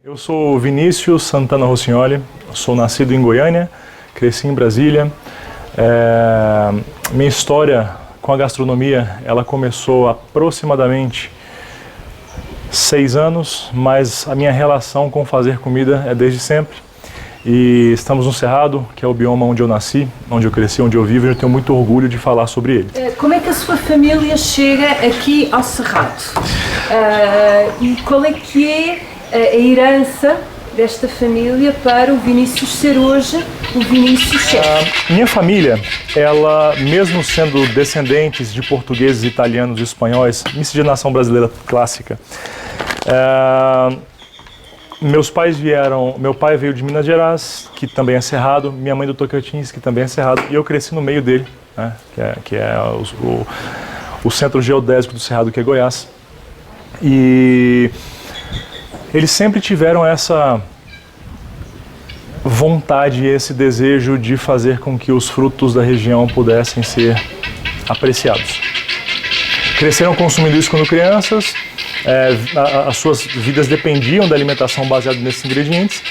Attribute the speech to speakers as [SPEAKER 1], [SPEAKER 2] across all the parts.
[SPEAKER 1] Eu sou Vinícius Santana Rossignoli, sou nascido em Goiânia, cresci em Brasília. Minha história com a gastronomia, ela começou aproximadamente 6 anos, mas a minha relação com fazer comida é desde sempre. E estamos no Cerrado, que é o bioma onde eu nasci, onde eu cresci, onde eu vivo, e eu tenho muito orgulho de falar sobre ele.
[SPEAKER 2] Como é que a sua família chega aqui ao Cerrado? E qual é que é a herança desta família para o Vinícius ser hoje o Vinícius chefe?
[SPEAKER 1] Minha família, ela, mesmo sendo descendentes de portugueses, italianos e espanhóis, miscigenação brasileira clássica, meu pai veio de Minas Gerais, que também é Cerrado, minha mãe do Tocantins, que também é Cerrado, e eu cresci no meio dele, né, que é o centro geodésico do Cerrado, que é Goiás. E eles sempre tiveram essa vontade, esse desejo de fazer com que os frutos da região pudessem ser apreciados. Cresceram consumindo isso quando crianças, as suas vidas dependiam da alimentação baseada nesses ingredientes,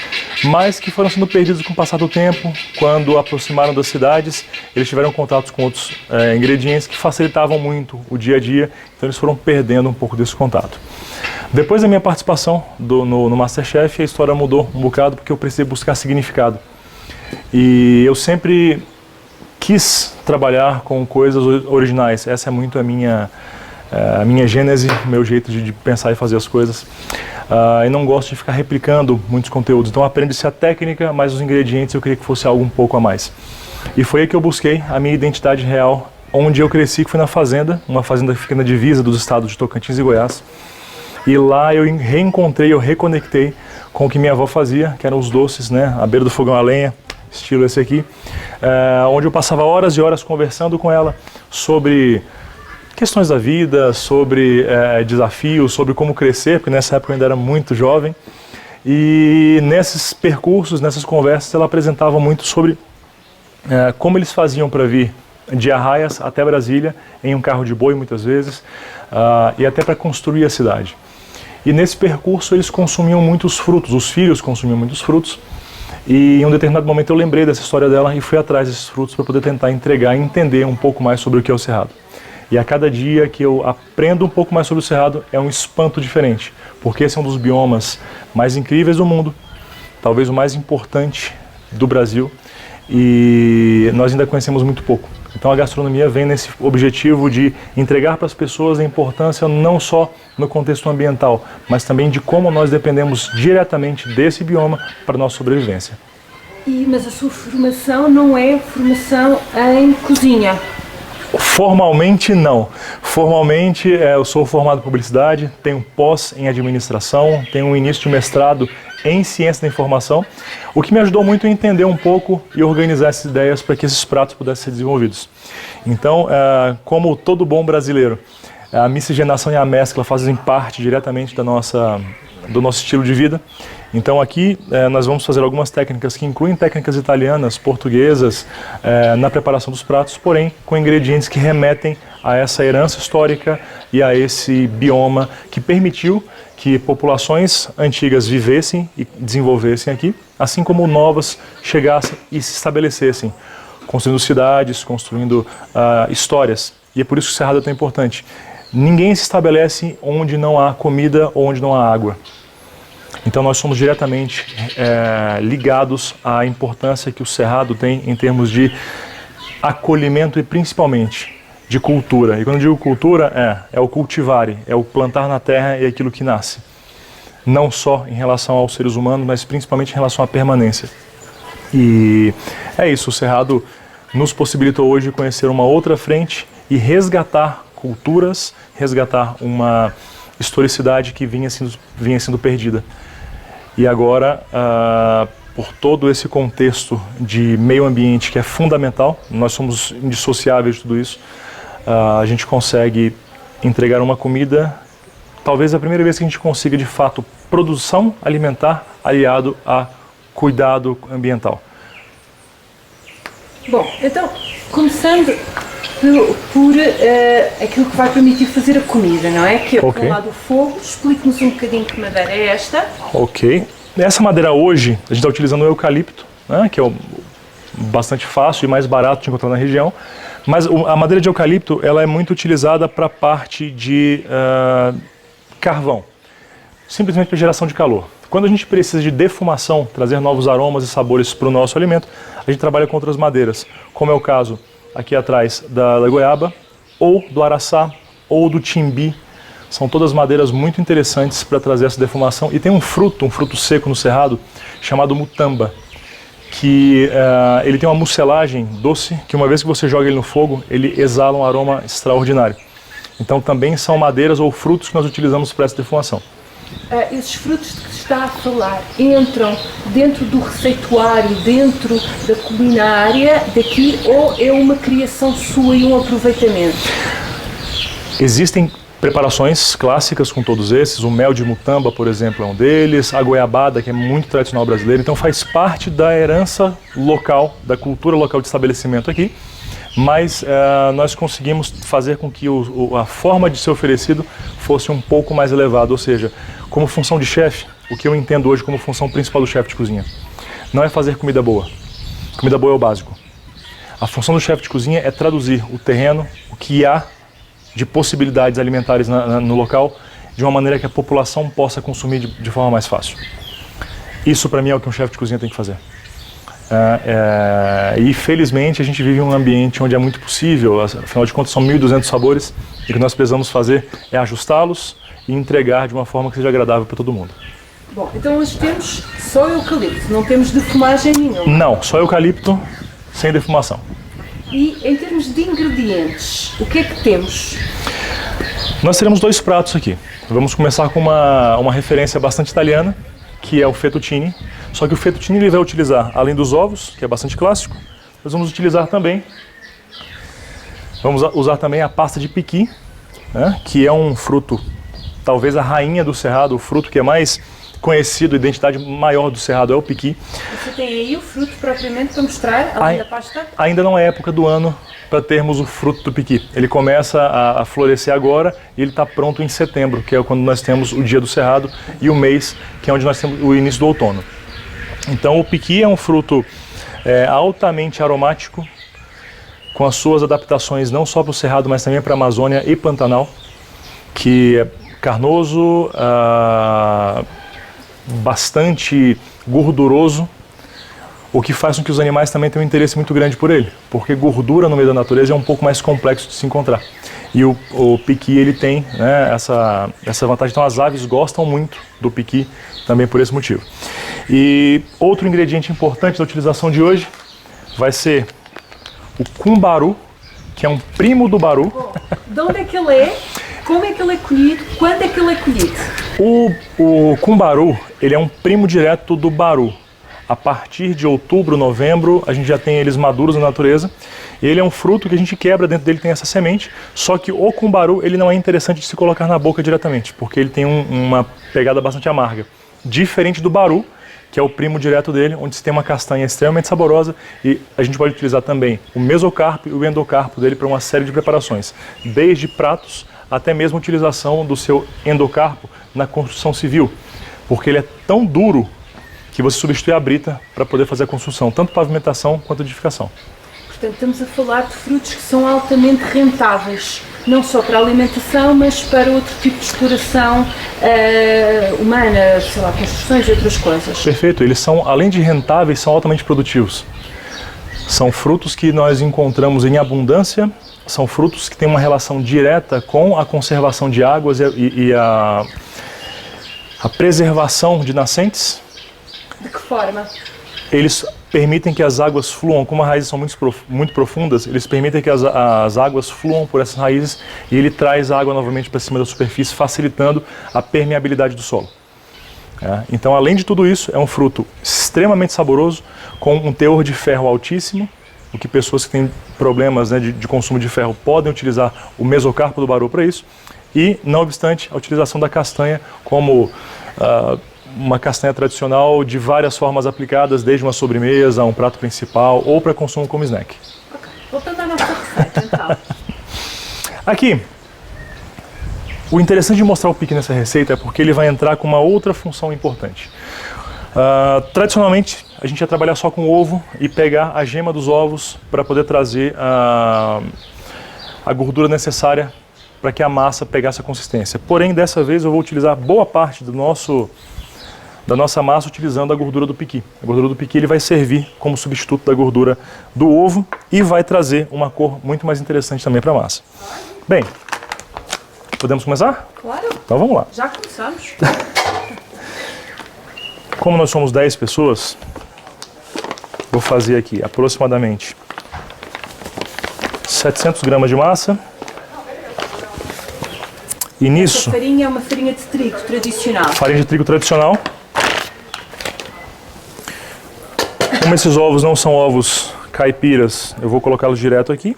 [SPEAKER 1] mas que foram sendo perdidos com o passar do tempo. Quando aproximaram das cidades, eles tiveram contatos com outros ingredientes que facilitavam muito o dia a dia, então eles foram perdendo um pouco desse contato. Depois da minha participação no Masterchef, a história mudou um bocado porque eu precisei buscar significado. E eu sempre quis trabalhar com coisas originais, essa é muito a minha gênese, meu jeito de pensar e fazer as coisas. E não gosto de ficar replicando muitos conteúdos, então aprende-se a técnica, mas os ingredientes eu queria que fosse algo um pouco a mais. E foi aí que eu busquei a minha identidade real, onde eu cresci, que foi na fazenda, uma fazenda que fica na divisa dos estados de Tocantins e Goiás. E lá eu reencontrei, eu reconectei com o que minha avó fazia, que eram os doces, né, à beira do fogão a lenha, estilo esse aqui, onde eu passava horas e horas conversando com ela sobre questões da vida, sobre desafios, sobre como crescer, porque nessa época eu ainda era muito jovem. E nesses percursos, nessas conversas, ela apresentava muito sobre como eles faziam para vir de Arraias até Brasília, em um carro de boi muitas vezes, e até para construir a cidade. E nesse percurso eles consumiam muitos frutos, os filhos consumiam muitos frutos, e em um determinado momento eu lembrei dessa história dela e fui atrás desses frutos para poder tentar entregar e entender um pouco mais sobre o que é o Cerrado. E a cada dia que eu aprendo um pouco mais sobre o Cerrado é um espanto diferente, porque esse é um dos biomas mais incríveis do mundo, talvez o mais importante do Brasil, e nós ainda conhecemos muito pouco. Então a gastronomia vem nesse objetivo de entregar para as pessoas a importância não só no contexto ambiental, mas também de como nós dependemos diretamente desse bioma para a nossa sobrevivência.
[SPEAKER 2] Mas a sua formação não é formação em cozinha?
[SPEAKER 1] Formalmente não. Formalmente eu sou formado em publicidade, tenho pós em administração, tenho um início de mestrado em ciência da informação, o que me ajudou muito a entender um pouco e organizar essas ideias para que esses pratos pudessem ser desenvolvidos. Então, como todo bom brasileiro, a miscigenação e a mescla fazem parte diretamente do nosso estilo de vida. Então aqui nós vamos fazer algumas técnicas que incluem técnicas italianas, portuguesas, na preparação dos pratos, porém com ingredientes que remetem a essa herança histórica e a esse bioma que permitiu que populações antigas vivessem e desenvolvessem aqui, assim como novas chegassem e se estabelecessem, construindo cidades, construindo histórias. E é por isso que o Cerrado é tão importante. Ninguém se estabelece onde não há comida ou onde não há água. Então nós somos diretamente ligados à importância que o Cerrado tem em termos de acolhimento e principalmente de cultura. E quando eu digo cultura, é o cultivare, é o plantar na terra e aquilo que nasce. Não só em relação aos seres humanos, mas principalmente em relação à permanência. E é isso, o Cerrado nos possibilitou hoje conhecer uma outra frente e resgatar culturas, resgatar uma historicidade que vinha sendo perdida. E agora, por todo esse contexto de meio ambiente que é fundamental, nós somos indissociáveis de tudo isso, a gente consegue entregar uma comida, talvez a primeira vez que a gente consiga de fato produção alimentar aliado a cuidado ambiental.
[SPEAKER 2] Bom, então, começando por aquilo que vai permitir fazer a comida, não é? Que é o lado do fogo. Explique-nos um bocadinho que madeira é esta.
[SPEAKER 1] Ok. Essa madeira hoje, a gente está utilizando o eucalipto, né, que é bastante fácil e mais barato de encontrar na região, mas a madeira de eucalipto ela é muito utilizada para a parte de carvão, simplesmente para geração de calor. Quando a gente precisa de defumação, trazer novos aromas e sabores para o nosso alimento, a gente trabalha com outras madeiras, como é o caso aqui atrás da goiaba, ou do araçá, ou do timbi. São todas madeiras muito interessantes para trazer essa defumação. E tem um fruto seco no cerrado, chamado mutamba, que ele tem uma mucilagem doce, que uma vez que você joga ele no fogo, ele exala um aroma extraordinário. Então também são madeiras ou frutos que nós utilizamos para essa defumação.
[SPEAKER 2] Esses frutos de que está a falar entram dentro do receituário, dentro da culinária daqui, ou é uma criação sua e um aproveitamento?
[SPEAKER 1] Existem preparações clássicas com todos esses, o mel de mutamba, por exemplo, é um deles, a goiabada, que é muito tradicional brasileira, então faz parte da herança local, da cultura local de estabelecimento aqui, mas nós conseguimos fazer com que a forma de ser oferecido fosse um pouco mais elevada, ou seja, como função de chefe, o que eu entendo hoje como função principal do chefe de cozinha, não é fazer comida boa. Comida boa é o básico. A função do chefe de cozinha é traduzir o terreno, o que há de possibilidades alimentares no local, de uma maneira que a população possa consumir de forma mais fácil. Isso para mim é o que um chefe de cozinha tem que fazer. E felizmente a gente vive em um ambiente onde é muito possível, afinal de contas são 1.200 sabores, e o que nós precisamos fazer é ajustá-los e entregar de uma forma que seja agradável para todo mundo.
[SPEAKER 2] Bom, então nós temos só eucalipto, não temos defumagem nenhuma?
[SPEAKER 1] Não, só eucalipto, sem defumação.
[SPEAKER 2] E em termos de ingredientes, o que é que temos?
[SPEAKER 1] Nós teremos 2 pratos aqui. Vamos começar com uma referência bastante italiana, que é o fettuccine. Só que o fettuccine ele vai utilizar, além dos ovos, que é bastante clássico, nós vamos utilizar também, a pasta de piqui, né, que é um fruto, talvez a rainha do cerrado, o fruto que é mais conhecido, a identidade maior do cerrado é o piqui.
[SPEAKER 2] Você tem aí o fruto propriamente para mostrar, além da pasta?
[SPEAKER 1] Ainda não é época do ano para termos o fruto do piqui. Ele começa a florescer agora e ele está pronto em setembro, que é quando nós temos o dia do cerrado, e o mês, que é onde nós temos o início do outono. Então o piqui é um fruto altamente aromático, com as suas adaptações não só para o cerrado, mas também para a Amazônia e Pantanal, que é carnoso, bastante gorduroso, o que faz com que os animais também tenham um interesse muito grande por ele, porque gordura no meio da natureza é um pouco mais complexo de se encontrar. E o piqui ele tem, né, essa vantagem, então as aves gostam muito do piqui também por esse motivo. E outro ingrediente importante da utilização de hoje vai ser o cumbaru, que é um primo do baru.
[SPEAKER 2] Bom, de onde é que ele é? Como é que ele é colhido? Quando é que ele é colhido?
[SPEAKER 1] O cumbaru, ele é um primo direto do baru. A partir de outubro, novembro, a gente já tem eles maduros na natureza. Ele é um fruto que a gente quebra, dentro dele tem essa semente, só que o cumbaru ele não é interessante de se colocar na boca diretamente, porque ele tem uma pegada bastante amarga. Diferente do baru, que é o primo direto dele, onde se tem uma castanha extremamente saborosa, e a gente pode utilizar também o mesocarpo e o endocarpo dele para uma série de preparações, desde pratos até mesmo a utilização do seu endocarpo na construção civil, porque ele é tão duro que você substitui a brita para poder fazer a construção, tanto pavimentação quanto edificação.
[SPEAKER 2] Portanto, estamos a falar de frutos que são altamente rentáveis, não só para a alimentação, mas para outro tipo de exploração humana, sei lá, construções e outras coisas.
[SPEAKER 1] Perfeito, eles são, além de rentáveis, são altamente produtivos. São frutos que nós encontramos em abundância, são frutos que têm uma relação direta com a conservação de águas e a preservação de nascentes.
[SPEAKER 2] De que forma?
[SPEAKER 1] Eles permitem que as águas fluam, como as raízes são muito profundas, eles permitem que as águas fluam por essas raízes e ele traz a água novamente para cima da superfície, facilitando a permeabilidade do solo. Então, além de tudo isso, é um fruto extremamente saboroso, com um teor de ferro altíssimo, o que pessoas que têm problemas, né, de consumo de ferro podem utilizar o mesocarpo do baru para isso, e, não obstante, a utilização da castanha como uma castanha tradicional de várias formas aplicadas, desde uma sobremesa, um prato principal ou para consumo como snack.
[SPEAKER 2] Ok, voltando à nossa receita, então.
[SPEAKER 1] Aqui, o interessante de mostrar o piqui nessa receita é porque ele vai entrar com uma outra função importante. Tradicionalmente, a gente ia trabalhar só com ovo e pegar a gema dos ovos para poder trazer a gordura necessária para que a massa pegasse a consistência. Porém, dessa vez eu vou utilizar boa parte da nossa massa utilizando a gordura do piqui. A gordura do piqui ele vai servir como substituto da gordura do ovo e vai trazer uma cor muito mais interessante também para a massa. Bem, podemos começar?
[SPEAKER 2] Claro.
[SPEAKER 1] Então vamos lá.
[SPEAKER 2] Já começamos.
[SPEAKER 1] Como nós somos 10 pessoas, vou fazer aqui aproximadamente 700 gramas de massa. E nisso...
[SPEAKER 2] A farinha é uma farinha de trigo tradicional.
[SPEAKER 1] Farinha de trigo tradicional. Como esses ovos não são ovos caipiras, eu vou colocá-los direto aqui.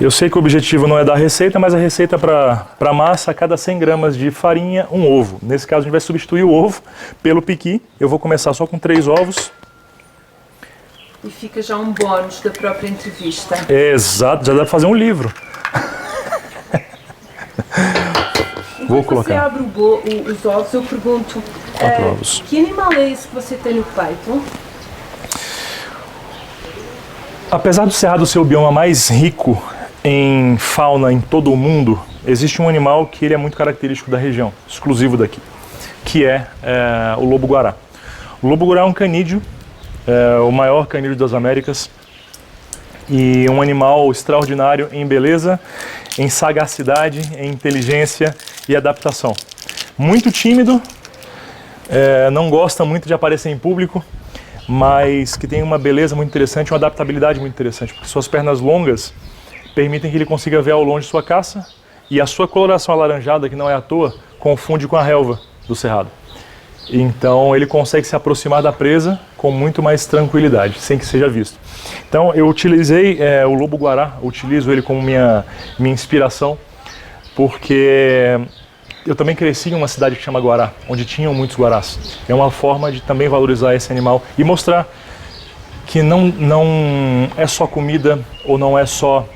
[SPEAKER 1] Eu sei que o objetivo não é dar receita, mas a receita para massa, a cada 100 gramas de farinha, um ovo. Nesse caso a gente vai substituir o ovo pelo piqui. Eu vou começar só com 3 ovos.
[SPEAKER 2] E fica já um bónus da própria entrevista.
[SPEAKER 1] Exato, já dá para fazer um livro. Vou colocar.
[SPEAKER 2] Você abre os ovos, eu pergunto,
[SPEAKER 1] 4 ovos.
[SPEAKER 2] Que animal é esse que você tem no peito?
[SPEAKER 1] Apesar do Cerrado ser o bioma mais rico em fauna em todo o mundo, existe um animal que ele é muito característico da região, exclusivo daqui, que é o lobo-guará. O lobo-guará é um canídeo, o maior canídeo das Américas, e um animal extraordinário em beleza, em sagacidade, em inteligência e adaptação. Muito tímido, não gosta muito de aparecer em público, mas que tem uma beleza muito interessante, uma adaptabilidade muito interessante, porque suas pernas longas permitem que ele consiga ver ao longe sua caça, e a sua coloração alaranjada, que não é à toa, confunde com a relva do cerrado. Então ele consegue se aproximar da presa com muito mais tranquilidade, sem que seja visto. Então eu utilizei o lobo-guará, utilizo ele como minha inspiração, porque eu também cresci em uma cidade que chama Guará, onde tinham muitos guarás. É uma forma de também valorizar esse animal e mostrar que não é só comida, ou não é só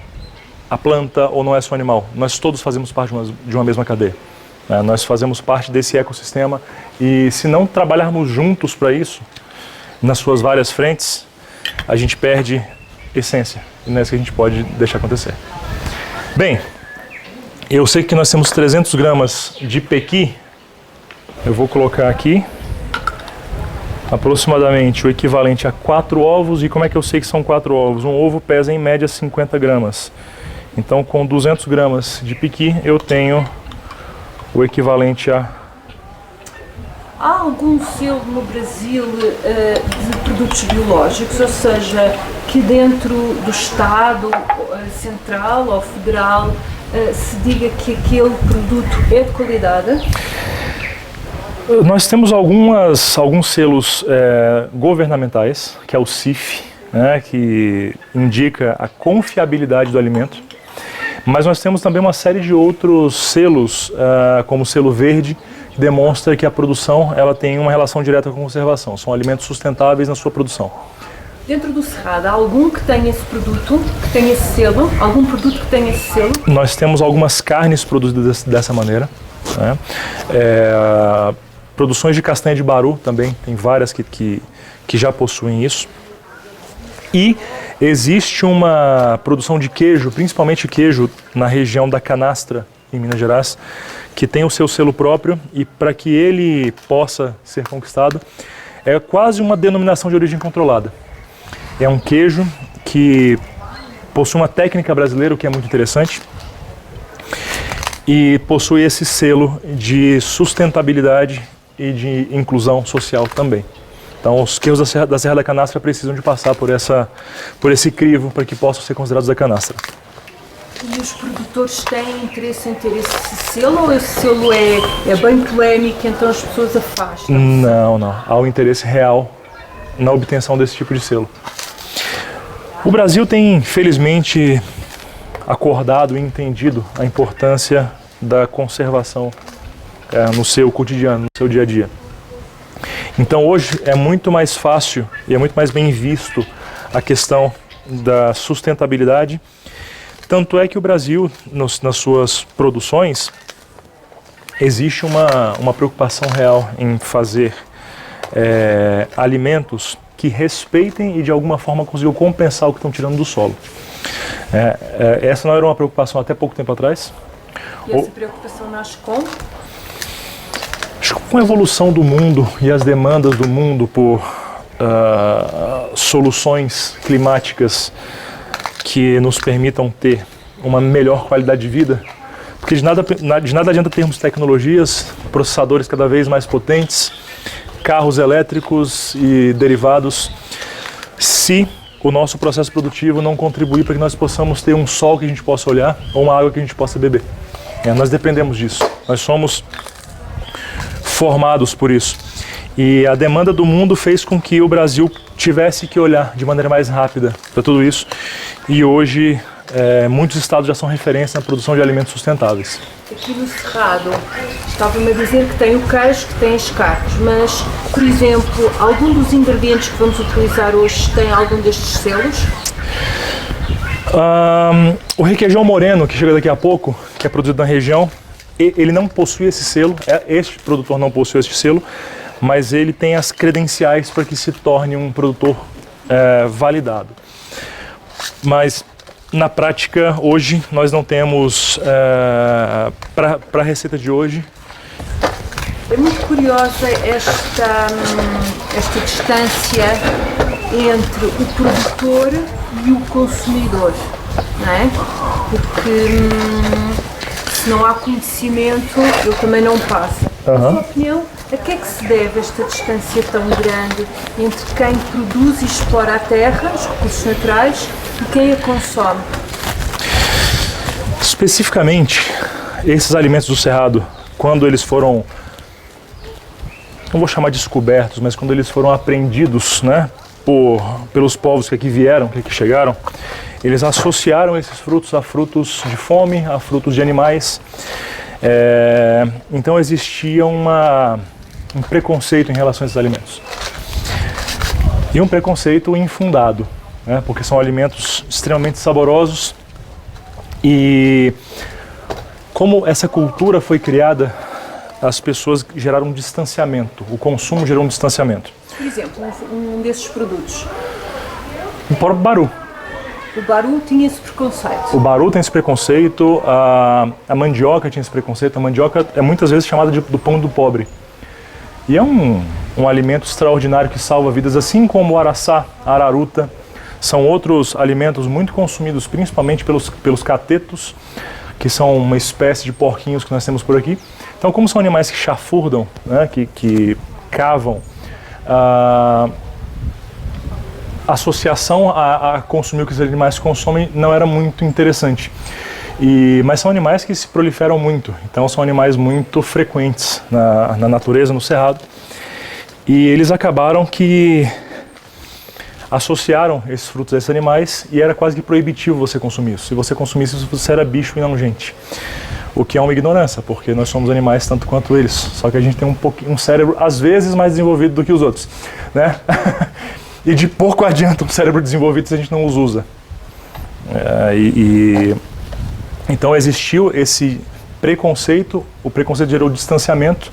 [SPEAKER 1] a planta, ou não é só animal. Nós todos fazemos parte de uma mesma cadeia. Nós fazemos parte desse ecossistema e se não trabalharmos juntos para isso, nas suas várias frentes, a gente perde essência. E não é isso que a gente pode deixar acontecer. Bem, eu sei que nós temos 300 gramas de pequi. Eu vou colocar aqui aproximadamente o equivalente a 4 ovos. E como é que eu sei que são 4 ovos? Um ovo pesa em média 50 gramas. Então com 200 gramas de pequi eu tenho o equivalente a...
[SPEAKER 2] Há algum selo no Brasil de produtos biológicos, ou seja, que dentro do Estado central ou federal se diga que aquele produto é de qualidade?
[SPEAKER 1] Nós temos alguns selos governamentais, que é o CIF, né, que indica a confiabilidade do alimento. Mas nós temos também uma série de outros selos, como o selo verde, que demonstra que a produção ela tem uma relação direta com a conservação. São alimentos sustentáveis na sua produção.
[SPEAKER 2] Dentro do Cerrado, há algum que tenha esse produto, que tenha esse selo? Algum produto que tenha esse selo?
[SPEAKER 1] Nós temos algumas carnes produzidas dessa maneira, né? Produções de castanha de baru também, tem várias que já possuem isso. E existe uma produção de queijo, principalmente queijo na região da Canastra, em Minas Gerais, que tem o seu selo próprio, e para que ele possa ser conquistado, é quase uma denominação de origem controlada. É um queijo que possui uma técnica brasileira, o que é muito interessante, e possui esse selo de sustentabilidade e de inclusão social também. Então, os queijos da Serra da Canastra precisam de passar por esse crivo para que possam ser considerados da canastra.
[SPEAKER 2] E os produtores têm interesse em ter esse selo, ou esse selo é bem polémico, então as pessoas afastam?
[SPEAKER 1] Não. Há um interesse real na obtenção desse tipo de selo. O Brasil tem, felizmente, acordado e entendido a importância da conservação no seu cotidiano, no seu dia a dia. Então hoje é muito mais fácil e é muito mais bem visto a questão da sustentabilidade. Tanto é que o Brasil, nas suas produções, existe uma preocupação real em fazer alimentos que respeitem e de alguma forma consigam compensar o que estão tirando do solo. Essa não era uma preocupação até pouco tempo atrás.
[SPEAKER 2] E essa preocupação nasce com?
[SPEAKER 1] Acho que com a evolução do mundo e as demandas do mundo por soluções climáticas que nos permitam ter uma melhor qualidade de vida, porque de nada adianta termos tecnologias, processadores cada vez mais potentes, carros elétricos e derivados, se o nosso processo produtivo não contribuir para que nós possamos ter um sol que a gente possa olhar ou uma água que a gente possa beber. Nós dependemos disso, nós somos formados por isso. E a demanda do mundo fez com que o Brasil tivesse que olhar de maneira mais rápida para tudo isso. E hoje muitos estados já são referência na produção de alimentos sustentáveis.
[SPEAKER 2] Aqui no Cerrado, estava-me a dizer que tem o queijo, que tem as carnes, mas, por exemplo, algum dos ingredientes que vamos utilizar hoje tem algum destes selos?
[SPEAKER 1] O requeijão moreno, que chega daqui a pouco, que é produzido na região, ele não possui esse selo, este produtor não possui este selo, mas ele tem as credenciais para que se torne um produtor validado. Mas, na prática, hoje, nós não temos, para a receita de hoje...
[SPEAKER 2] É muito curiosa esta distância entre o produtor e o consumidor, não é? Porque se não há conhecimento, ele também não passa. Na sua opinião, a que é que se deve esta distância tão grande entre quem produz e explora a terra, os recursos naturais, e quem a consome?
[SPEAKER 1] Especificamente, esses alimentos do Cerrado, quando eles foram, não vou chamar de descobertos, mas quando eles foram apreendidos, né, pelos povos que aqui vieram, que aqui chegaram, eles associaram esses frutos a frutos de fome, a frutos de animais. Então existia um preconceito em relação a esses alimentos. E um preconceito infundado, né, porque são alimentos extremamente saborosos. E como essa cultura foi criada, as pessoas geraram um distanciamento, o consumo gerou um distanciamento.
[SPEAKER 2] Por exemplo, um desses produtos.
[SPEAKER 1] O próprio baru.
[SPEAKER 2] O baru tinha esse preconceito.
[SPEAKER 1] O baru tem esse preconceito, a mandioca tinha esse preconceito. A mandioca é muitas vezes chamada do pão do pobre. E é um alimento extraordinário que salva vidas, assim como o araçá, a araruta. São outros alimentos muito consumidos, principalmente pelos catetos, que são uma espécie de porquinhos que nós temos por aqui. Então, como são animais que chafurdam, né, que cavam, a associação a consumir o que os animais consomem não era muito interessante. Mas são animais que se proliferam muito, então são animais muito frequentes na natureza, no cerrado. E eles acabaram que associaram esses frutos a esses animais e era quase que proibitivo você consumir isso. Se você consumisse isso, você era bicho e não gente. O que é uma ignorância, porque nós somos animais tanto quanto eles. Só que a gente tem um cérebro, às vezes, mais desenvolvido do que os outros, né? E de pouco adianta um cérebro desenvolvido se a gente não os usa. Então existiu esse preconceito, o preconceito gerou distanciamento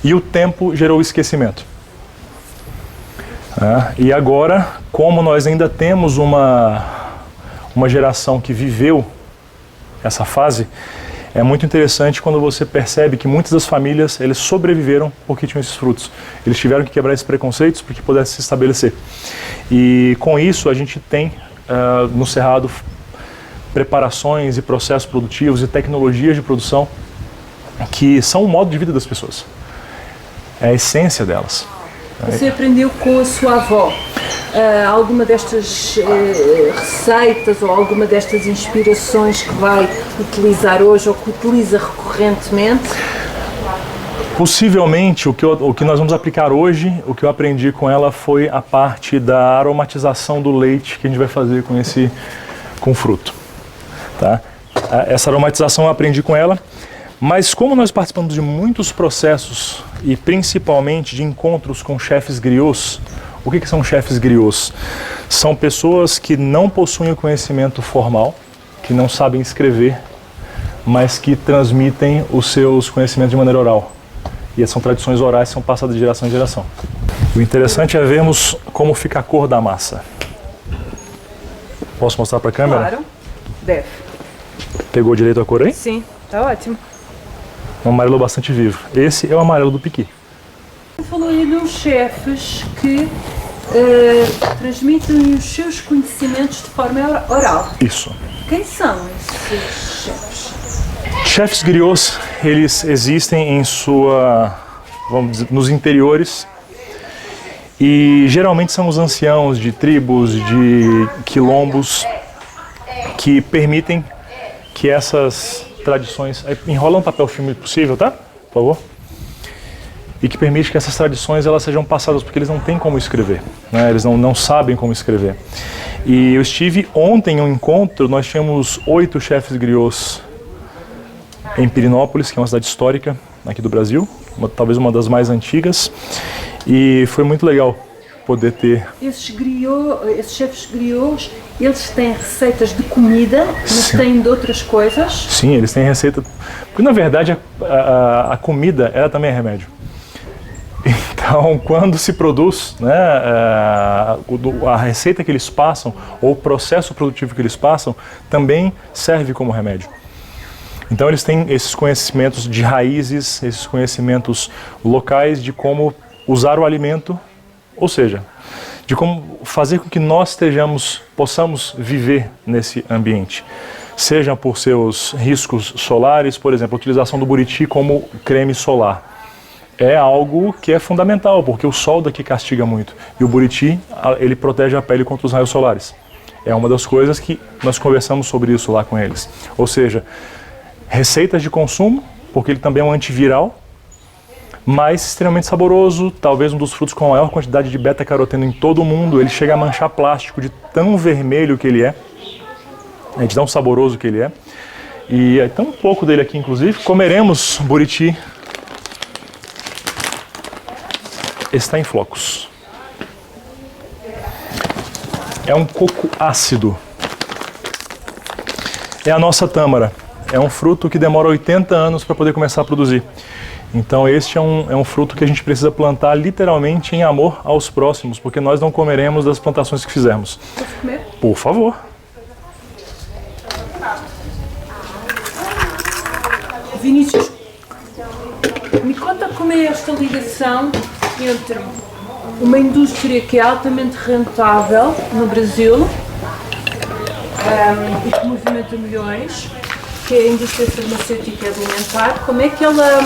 [SPEAKER 1] e o tempo gerou esquecimento. E agora, como nós ainda temos uma geração que viveu essa fase, é muito interessante quando você percebe que muitas das famílias eles sobreviveram porque tinham esses frutos. Eles tiveram que quebrar esses preconceitos para que pudesse se estabelecer. E com isso a gente tem no Cerrado preparações e processos produtivos e tecnologias de produção que são o modo de vida das pessoas. É a essência delas.
[SPEAKER 2] Você aprendeu com a sua avó alguma destas receitas ou alguma destas inspirações que vai utilizar hoje ou que utiliza recorrentemente?
[SPEAKER 1] Possivelmente, o que nós vamos aplicar hoje, o que eu aprendi com ela foi a parte da aromatização do leite que a gente vai fazer com o fruto. Tá? Essa aromatização eu aprendi com ela. Mas como nós participamos de muitos processos e principalmente de encontros com chefes griots, o que são chefes griots? São pessoas que não possuem o conhecimento formal, que não sabem escrever, mas que transmitem os seus conhecimentos de maneira oral. E essas são tradições orais que são passadas de geração em geração. O interessante é vermos como fica a cor da massa. Posso mostrar para a câmera?
[SPEAKER 2] Claro, deve.
[SPEAKER 1] Pegou direito a cor aí?
[SPEAKER 2] Sim, está ótimo.
[SPEAKER 1] Um amarelo bastante vivo. Esse é o amarelo do piqui.
[SPEAKER 2] Você falou aí de uns chefes que transmitem os seus conhecimentos de forma oral.
[SPEAKER 1] Isso.
[SPEAKER 2] Quem são esses chefes?
[SPEAKER 1] Chefes griots, eles existem em vamos dizer, nos interiores, e geralmente são os anciãos de tribos, de quilombos, que permitem que essas tradições... Enrola um papel filme possível, tá? Por favor. E que permite que essas tradições elas sejam passadas, porque eles não têm como escrever, né? Eles não sabem como escrever. E eu estive ontem em um encontro, nós tínhamos 8 chefes griots em Pirinópolis, que é uma cidade histórica aqui do Brasil, talvez uma das mais antigas, e foi muito legal poder ter...
[SPEAKER 2] Esses chefes griots, eles têm receitas de comida, mas
[SPEAKER 1] Sim.
[SPEAKER 2] têm de outras coisas?
[SPEAKER 1] Sim, eles têm receita... Porque na verdade a comida, ela também é remédio. Então, quando se produz, né, a receita que eles passam, ou o processo produtivo que eles passam, também serve como remédio. Então eles têm esses conhecimentos de raízes, esses conhecimentos locais de como usar o alimento, ou seja, de como fazer com que nós possamos viver nesse ambiente. Seja por seus riscos solares, por exemplo, a utilização do buriti como creme solar. É algo que é fundamental, porque o sol daqui castiga muito. E o buriti, ele protege a pele contra os raios solares. É uma das coisas que nós conversamos sobre isso lá com eles. Ou seja, receitas de consumo, porque ele também é um antiviral, mas extremamente saboroso, talvez um dos frutos com a maior quantidade de beta-caroteno em todo o mundo. Ele chega a manchar plástico de tão vermelho que ele é, de tão saboroso que ele é. E é tão pouco dele aqui, inclusive. Comeremos buriti. Está em flocos. É um coco ácido. É a nossa tâmara. É um fruto que demora 80 anos para poder começar a produzir. Então este é um fruto que a gente precisa plantar literalmente em amor aos próximos, porque nós não comeremos das plantações que fizermos.
[SPEAKER 2] Posso comer?
[SPEAKER 1] Por favor.
[SPEAKER 2] Vinícius, me conta como é esta ligação entre uma indústria que é altamente rentável no Brasil e que movimenta milhões, que é a indústria farmacêutica e alimentar. Como é que ela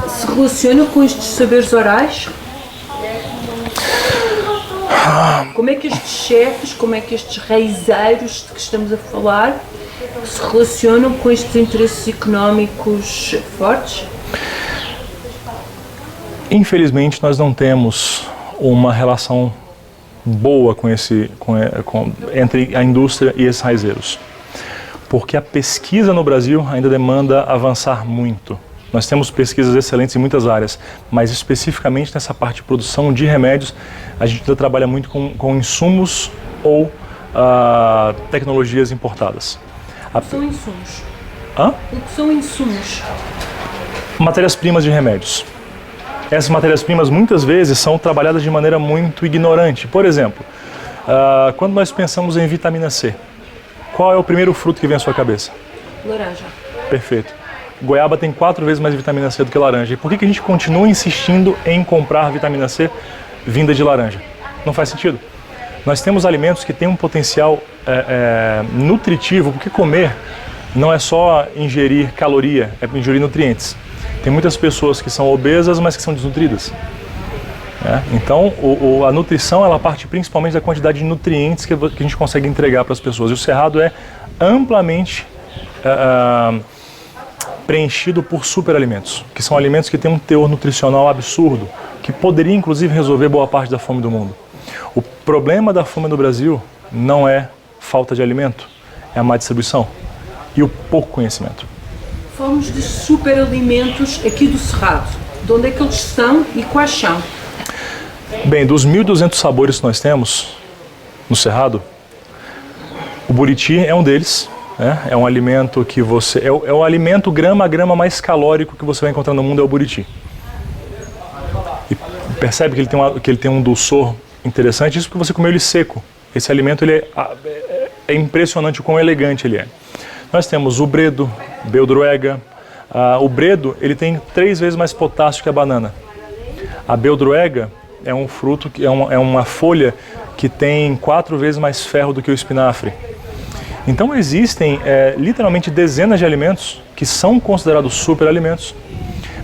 [SPEAKER 2] se relaciona com estes saberes orais? Como é que estes chefes, como é que estes raizeiros de que estamos a falar se relacionam com estes interesses económicos fortes?
[SPEAKER 1] Infelizmente, nós não temos uma relação boa entre a indústria e esses raizeiros. Porque a pesquisa no Brasil ainda demanda avançar muito. Nós temos pesquisas excelentes em muitas áreas, mas especificamente nessa parte de produção de remédios, a gente ainda trabalha muito com insumos ou tecnologias importadas.
[SPEAKER 2] O que são insumos?
[SPEAKER 1] Hã?
[SPEAKER 2] O que são insumos?
[SPEAKER 1] Matérias-primas de remédios. Essas matérias-primas muitas vezes são trabalhadas de maneira muito ignorante. Por exemplo, quando nós pensamos em vitamina C, qual é o primeiro fruto que vem à sua cabeça?
[SPEAKER 2] Laranja.
[SPEAKER 1] Perfeito. Goiaba tem 4 vezes mais vitamina C do que laranja. E por que a gente continua insistindo em comprar vitamina C vinda de laranja? Não faz sentido. Nós temos alimentos que têm um potencial nutritivo, porque comer não é só ingerir caloria, é ingerir nutrientes. Tem muitas pessoas que são obesas, mas que são desnutridas. Então, a nutrição ela parte principalmente da quantidade de nutrientes que a gente consegue entregar para as pessoas. E o cerrado é amplamente preenchido por superalimentos, que são alimentos que têm um teor nutricional absurdo, que poderia inclusive resolver boa parte da fome do mundo. O problema da fome no Brasil não é falta de alimento, é a má distribuição e o pouco conhecimento.
[SPEAKER 2] Falamos de superalimentos aqui do Cerrado. De onde é que eles são e quais são?
[SPEAKER 1] Bem, dos 1.200 sabores que nós temos no Cerrado, o buriti é um deles, né? É um alimento que você... É o alimento grama a grama mais calórico que você vai encontrar no mundo, é o buriti. E percebe que ele tem um dulçor interessante, isso porque você comeu ele seco. Esse alimento ele é impressionante o quão elegante ele é. Nós temos o bredo, beldroega. O bredo ele tem 3 vezes mais potássio que a banana. A beldroega é um fruto, é uma folha que tem 4 vezes mais ferro do que o espinafre. Então existem literalmente dezenas de alimentos que são considerados superalimentos,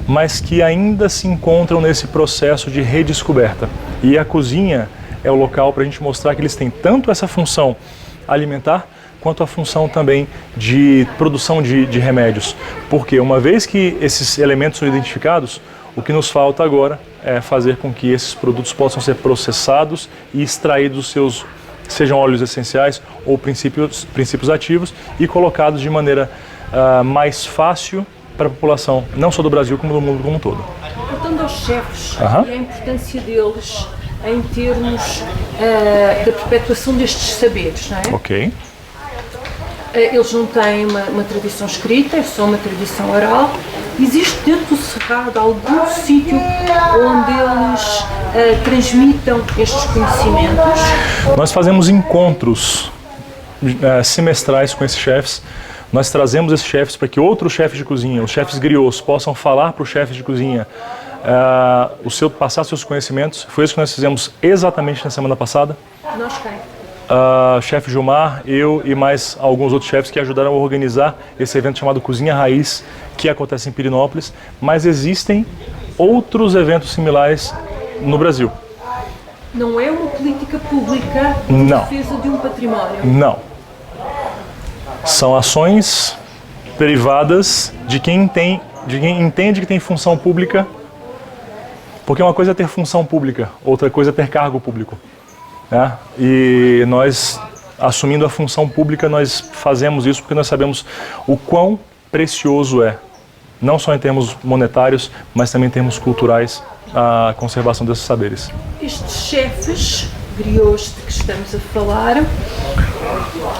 [SPEAKER 1] mas que ainda se encontram nesse processo de redescoberta. E a cozinha é o local para a gente mostrar que eles têm tanto essa função alimentar, quanto a função também de produção de remédios. Porque uma vez que esses elementos são identificados, o que nos falta agora é fazer com que esses produtos possam ser processados e extraídos dos seus, sejam óleos essenciais ou princípios ativos, e colocados de maneira mais fácil para a população, não só do Brasil, como do mundo como um todo.
[SPEAKER 2] Voltando aos chefes e a importância deles em termos da perpetuação destes saberes, não é?
[SPEAKER 1] Ok.
[SPEAKER 2] Eles não têm uma tradição escrita, é só uma tradição oral. Existe dentro do Cerrado algum sítio onde eles transmitam estes conhecimentos?
[SPEAKER 1] Nós fazemos encontros semestrais com esses chefes. Nós trazemos esses chefes para que outros chefes de cozinha, os chefes griots, possam falar para os chefes de cozinha, passar seus conhecimentos. Foi isso que nós fizemos exatamente na semana passada.
[SPEAKER 2] Nós quem?
[SPEAKER 1] Chefe Gilmar, eu e mais alguns outros chefes que ajudaram a organizar esse evento chamado Cozinha Raiz, que acontece em Pirinópolis, mas existem outros eventos similares no Brasil.
[SPEAKER 2] Não é uma política pública de defesa de um património?
[SPEAKER 1] Não. São ações privadas de quem entende que tem função pública, porque uma coisa é ter função pública, outra coisa é ter cargo público. E nós, assumindo a função pública, nós fazemos isso porque nós sabemos o quão precioso é, não só em termos monetários, mas também em termos culturais, a conservação desses saberes.
[SPEAKER 2] Estes chefes griots de que estamos a falar,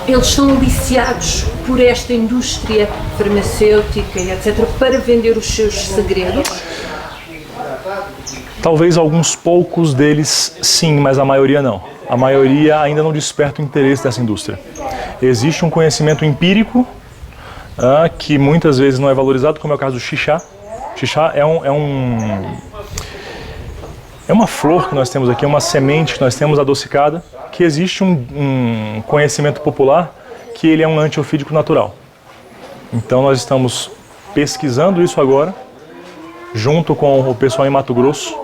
[SPEAKER 2] eles são aliciados por esta indústria farmacêutica e etc. para vender os seus segredos?
[SPEAKER 1] Talvez alguns poucos deles sim, mas a maioria não. A maioria ainda não desperta o interesse dessa indústria. Existe um conhecimento empírico que muitas vezes não é valorizado, como é o caso do xixá. Xixá é uma flor que nós temos aqui, é uma semente que nós temos adocicada, que existe um conhecimento popular que ele é um antiofídico natural. Então nós estamos pesquisando isso agora, junto com o pessoal em Mato Grosso,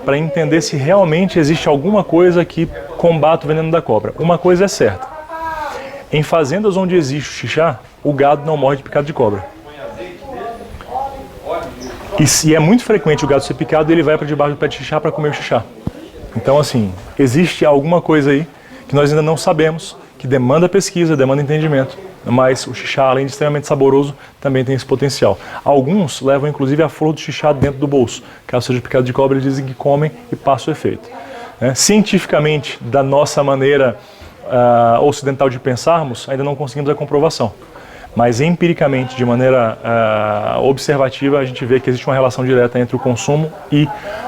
[SPEAKER 1] para entender se realmente existe alguma coisa que combate o veneno da cobra. Uma coisa é certa: em fazendas onde existe o xixá, o gado não morre de picada de cobra. E se é muito frequente o gado ser picado, ele vai para debaixo do pé de xixá para comer o xixá. Então, assim, existe alguma coisa aí que nós ainda não sabemos, que demanda pesquisa, demanda entendimento. Mas o xixá, além de extremamente saboroso, também tem esse potencial. Alguns levam inclusive a flor do xixá dentro do bolso. Caso seja picado de cobra, eles dizem que comem e passa o efeito. Cientificamente, da nossa maneira ocidental de pensarmos, ainda não conseguimos a comprovação. Mas empiricamente, de maneira observativa, a gente vê que existe uma relação direta entre o consumo e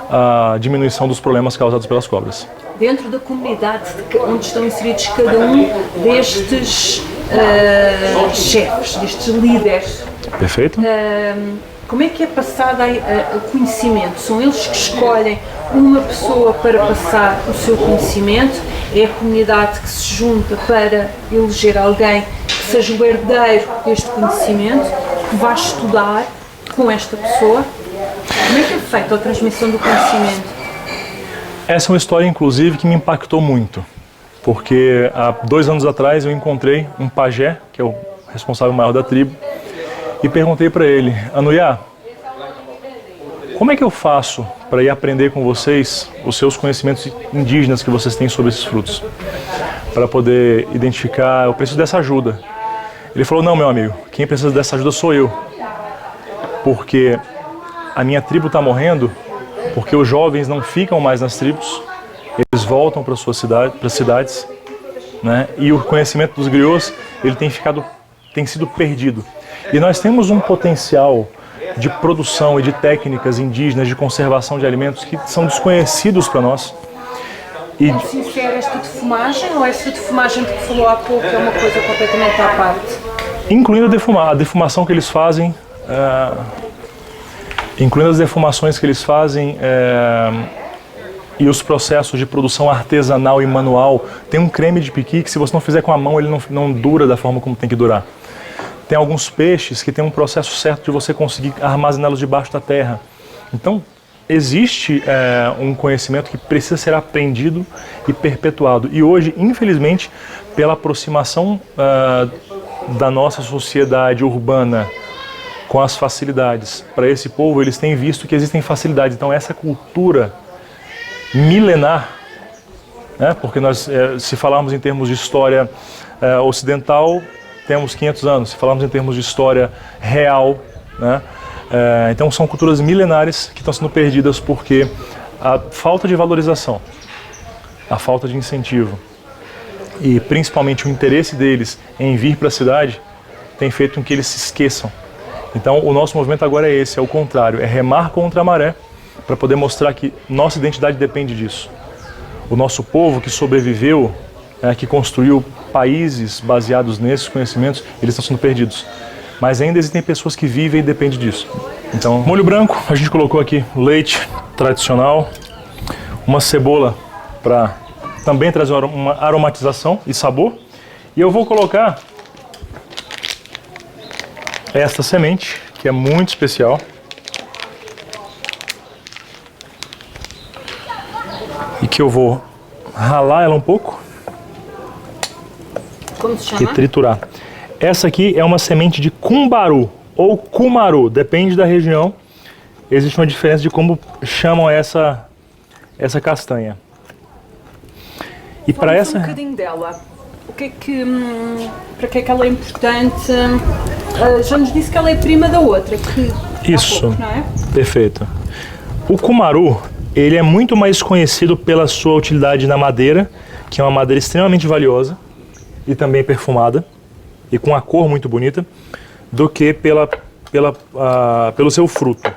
[SPEAKER 1] a diminuição dos problemas causados pelas cobras.
[SPEAKER 2] Dentro da comunidade onde estão inseridos cada um destes chefes, destes líderes.
[SPEAKER 1] Perfeito.
[SPEAKER 2] Como é que é passado o conhecimento? São eles que escolhem uma pessoa para passar o seu conhecimento? É a comunidade que se junta para eleger alguém que seja o herdeiro deste conhecimento, que vá estudar com esta pessoa? Como é que é feita a transmissão do conhecimento?
[SPEAKER 1] Essa é uma história, inclusive, que me impactou muito. Porque há 2 anos atrás eu encontrei um pajé, que é o responsável maior da tribo, e perguntei para ele: Anuyá, como é que eu faço para ir aprender com vocês os seus conhecimentos indígenas que vocês têm sobre esses frutos? Para poder identificar, eu preciso dessa ajuda. Ele falou: não, meu amigo, quem precisa dessa ajuda sou eu. Porque a minha tribo está morrendo, porque os jovens não ficam mais nas tribos, eles voltam para as cidades, né? E o conhecimento dos griots, ele tem tem sido perdido. E nós temos um potencial de produção e de técnicas indígenas de conservação de alimentos que são desconhecidos para nós.
[SPEAKER 2] E se insere esta defumagem ou esta defumagem de que falou há pouco é uma coisa completamente à parte?
[SPEAKER 1] Incluindo a defumação que eles fazem, incluindo as defumações que eles fazem e os processos de produção artesanal e manual. Tem um creme de piqui que se você não fizer com a mão ele não dura da forma como tem que durar. Tem alguns peixes que tem um processo certo de você conseguir armazená-los debaixo da terra. Então, existe um conhecimento que precisa ser aprendido e perpetuado. E hoje, infelizmente, pela aproximação da nossa sociedade urbana com as facilidades para esse povo, eles têm visto que existem facilidades. Então, essa cultura milenar, né, porque nós, se falarmos em termos de história ocidental, temos 500 anos. Se falarmos em termos de história real, né, então são culturas milenares que estão sendo perdidas porque a falta de valorização, a falta de incentivo e principalmente o interesse deles em vir para a cidade tem feito com que eles se esqueçam. Então o nosso movimento agora é esse, é o contrário, é remar contra a maré para poder mostrar que nossa identidade depende disso. O nosso povo que sobreviveu, que construiu países baseados nesses conhecimentos, eles estão sendo perdidos. Mas ainda existem pessoas que vivem e dependem disso. Então, molho branco, a gente colocou aqui leite tradicional, uma cebola para também trazer uma aromatização e sabor. E eu vou colocar esta semente, que é muito especial. E que eu vou ralar ela um pouco.
[SPEAKER 2] Como se chama?
[SPEAKER 1] E triturar. Essa aqui é uma semente de cumbaru ou cumaru, depende da região. Existe uma diferença de como chamam essa castanha. E para essa...
[SPEAKER 2] um bocadinho dela. O que é que, para que é que ela é importante? Já nos disse que ela é prima da outra. Que
[SPEAKER 1] Isso,
[SPEAKER 2] pouco, não é?
[SPEAKER 1] Perfeito. O cumaru, ele é muito mais conhecido pela sua utilidade na madeira, que é uma madeira extremamente valiosa e também perfumada, e com a cor muito bonita, do que pelo seu fruto.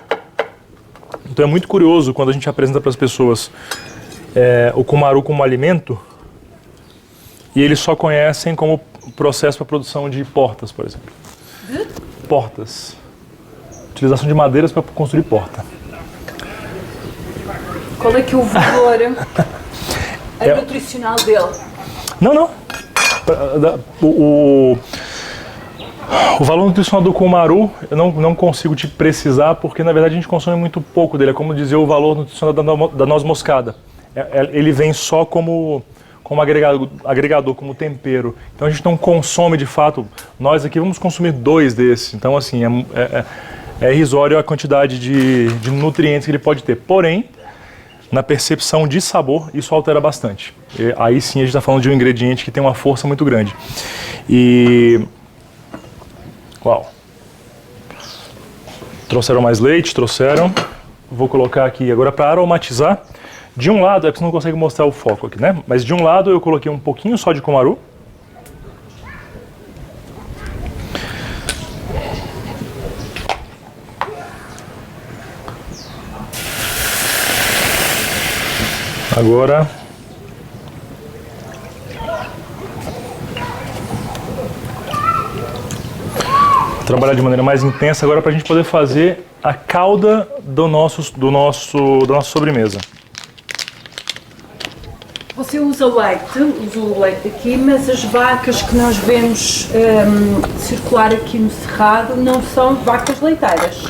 [SPEAKER 1] Então é muito curioso quando a gente apresenta para as pessoas o cumaru como alimento, e eles só conhecem como processo para a produção de portas, por exemplo. Portas. Utilização de madeiras para construir porta.
[SPEAKER 2] Qual é que é o valor nutricional dele?
[SPEAKER 1] Não. O valor nutricional do cumaru eu não consigo te precisar, porque na verdade a gente consome muito pouco dele. É como dizer o valor nutricional da noz moscada. Ele vem só como agregador, como tempero. Então a gente não consome de fato. Nós aqui vamos consumir 2 desses. Então assim, é irrisório a quantidade de nutrientes que ele pode ter. Porém, na percepção de sabor, isso altera bastante. E aí sim a gente está falando de um ingrediente que tem uma força muito grande. E... Uau! Trouxeram mais leite? Trouxeram. Vou colocar aqui agora para aromatizar. De um lado, é que você não consegue mostrar o foco aqui, né? Mas de um lado eu coloquei um pouquinho só de cumaru. Agora trabalhar de maneira mais intensa agora para a gente poder fazer a calda da nossa sobremesa.
[SPEAKER 2] Você usa o leite aqui, mas as vacas que nós vemos circular aqui no cerrado não são vacas leiteiras.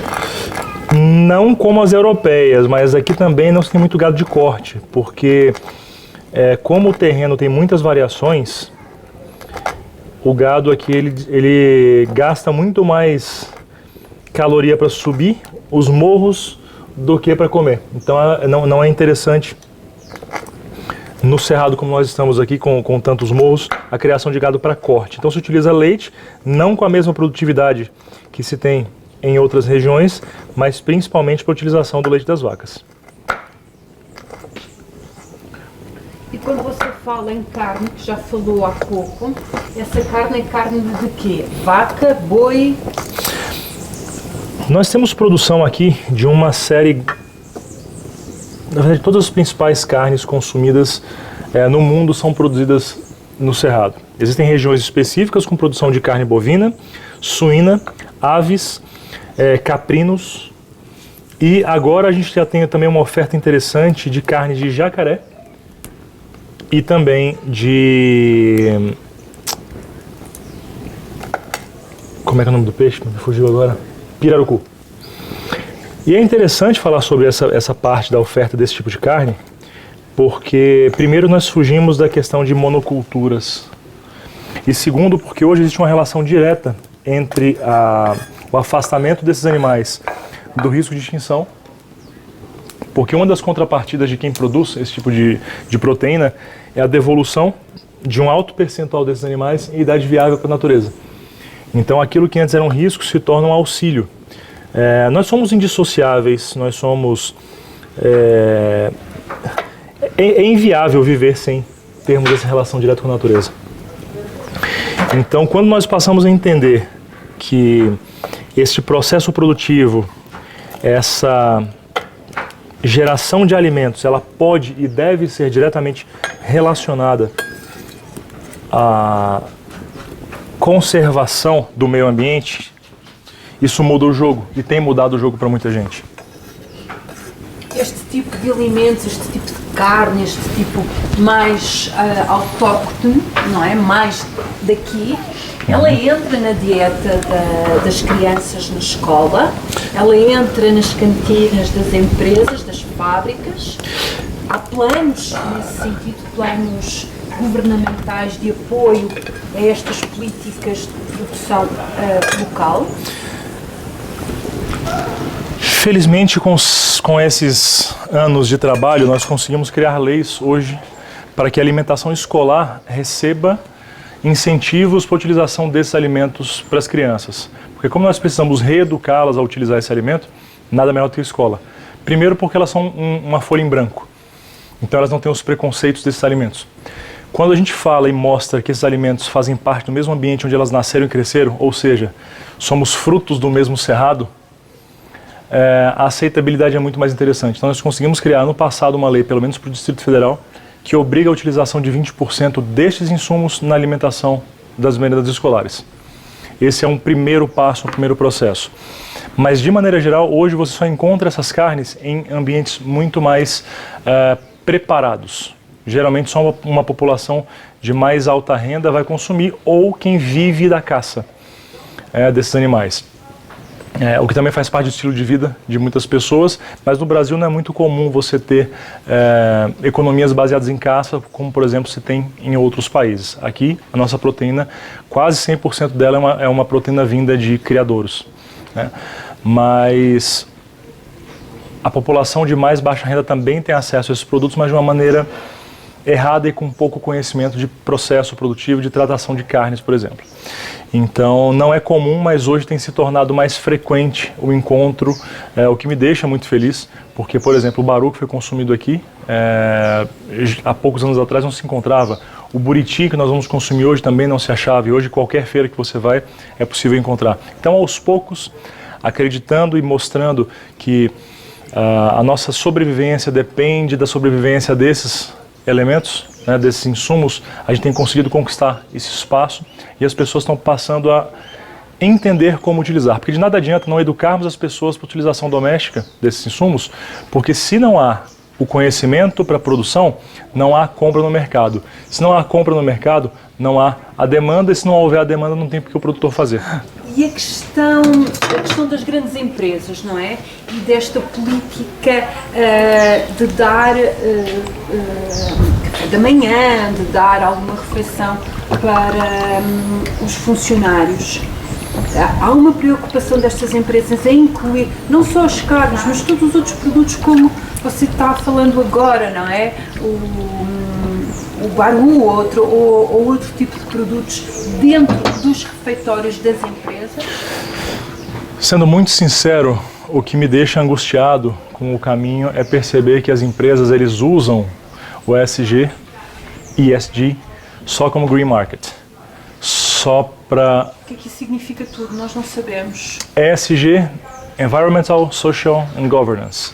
[SPEAKER 1] Não como as europeias, mas aqui também não se tem muito gado de corte, porque como o terreno tem muitas variações, o gado aqui ele gasta muito mais caloria para subir os morros do que para comer. Então não é interessante no cerrado como nós estamos aqui com tantos morros, a criação de gado para corte. Então se utiliza leite, não com a mesma produtividade que se tem em outras regiões, mas principalmente para a utilização do leite das vacas.
[SPEAKER 2] E quando você fala em carne, que já falou há pouco, essa carne é carne de quê? Vaca, boi?
[SPEAKER 1] Nós temos produção aqui de uma série, na verdade todas as principais carnes consumidas no mundo são produzidas no Cerrado. Existem regiões específicas com produção de carne bovina, suína, aves, caprinos, e agora a gente já tem também uma oferta interessante de carne de jacaré e também de... Como é que é o nome do peixe? Me fugiu agora. Pirarucu. E é interessante falar sobre essa parte da oferta desse tipo de carne, porque primeiro nós fugimos da questão de monoculturas, e segundo porque hoje existe uma relação direta entre o afastamento desses animais do risco de extinção, porque uma das contrapartidas de quem produz esse tipo de proteína é a devolução de um alto percentual desses animais em idade viável para a natureza. Então aquilo que antes era um risco se torna um auxílio. Nós somos indissociáveis, nós somos... É inviável viver sem termos essa relação direta com a natureza. Então, quando nós passamos a entender que este processo produtivo, essa geração de alimentos, ela pode e deve ser diretamente relacionada à conservação do meio ambiente, isso muda o jogo e tem mudado o jogo para muita gente.
[SPEAKER 2] Este tipo de alimentos, este tipo de carne, este tipo mais autóctone, não é? Mais daqui, ela entra na dieta das crianças na escola, ela entra nas cantinas das empresas, das fábricas. Há planos nesse sentido, planos governamentais de apoio a estas políticas de produção local?
[SPEAKER 1] Felizmente, com esses anos de trabalho, nós conseguimos criar leis hoje para que a alimentação escolar receba incentivos para a utilização desses alimentos para as crianças. Porque como nós precisamos reeducá-las a utilizar esse alimento, nada melhor do que a escola. Primeiro porque elas são uma folha em branco, então elas não têm os preconceitos desses alimentos. Quando a gente fala e mostra que esses alimentos fazem parte do mesmo ambiente onde elas nasceram e cresceram, ou seja, somos frutos do mesmo cerrado, a aceitabilidade é muito mais interessante. Então nós conseguimos criar no passado uma lei, pelo menos para o Distrito Federal, que obriga a utilização de 20% destes insumos na alimentação das merendas escolares. Esse é um primeiro passo, um primeiro processo. Mas de maneira geral, hoje você só encontra essas carnes em ambientes muito mais preparados. Geralmente só uma população de mais alta renda vai consumir, ou quem vive da caça desses animais. O que também faz parte do estilo de vida de muitas pessoas, mas no Brasil não é muito comum você ter economias baseadas em caça, como por exemplo se tem em outros países. Aqui, a nossa proteína, quase 100% dela é uma proteína vinda de criadouros, né? Mas a população de mais baixa renda também tem acesso a esses produtos, mas de uma maneira errada e com pouco conhecimento de processo produtivo, de tratação de carnes, por exemplo. Então não é comum, mas hoje tem se tornado mais frequente o encontro, o que me deixa muito feliz, porque, por exemplo, o baru que foi consumido aqui, há poucos anos atrás não se encontrava. O buriti que nós vamos consumir hoje também não se achava, e hoje qualquer feira que você vai é possível encontrar. Então, aos poucos, acreditando e mostrando que a nossa sobrevivência depende da sobrevivência desses elementos, desses insumos, a gente tem conseguido conquistar esse espaço e as pessoas estão passando a entender como utilizar. Porque de nada adianta não educarmos as pessoas para a utilização doméstica desses insumos, porque se não há o conhecimento para a produção, não há compra no mercado. Se não há compra no mercado, não há a demanda, e se não houver a demanda, não tem por que o produtor fazer.
[SPEAKER 2] E a questão das grandes empresas, não é? E desta política de dar café da manhã, de dar alguma refeição para os funcionários. Há uma preocupação destas empresas em incluir não só as carnes, mas todos os outros produtos, como você está falando agora, não é? O baru ou outro tipo de produtos dentro dos refeitórios das empresas?
[SPEAKER 1] Sendo muito sincero, o que me deixa angustiado com o caminho é perceber que as empresas eles usam o ESG ESG só como Green Market. Só para...
[SPEAKER 2] O que significa tudo? Nós não sabemos.
[SPEAKER 1] ESG, Environmental, Social and Governance.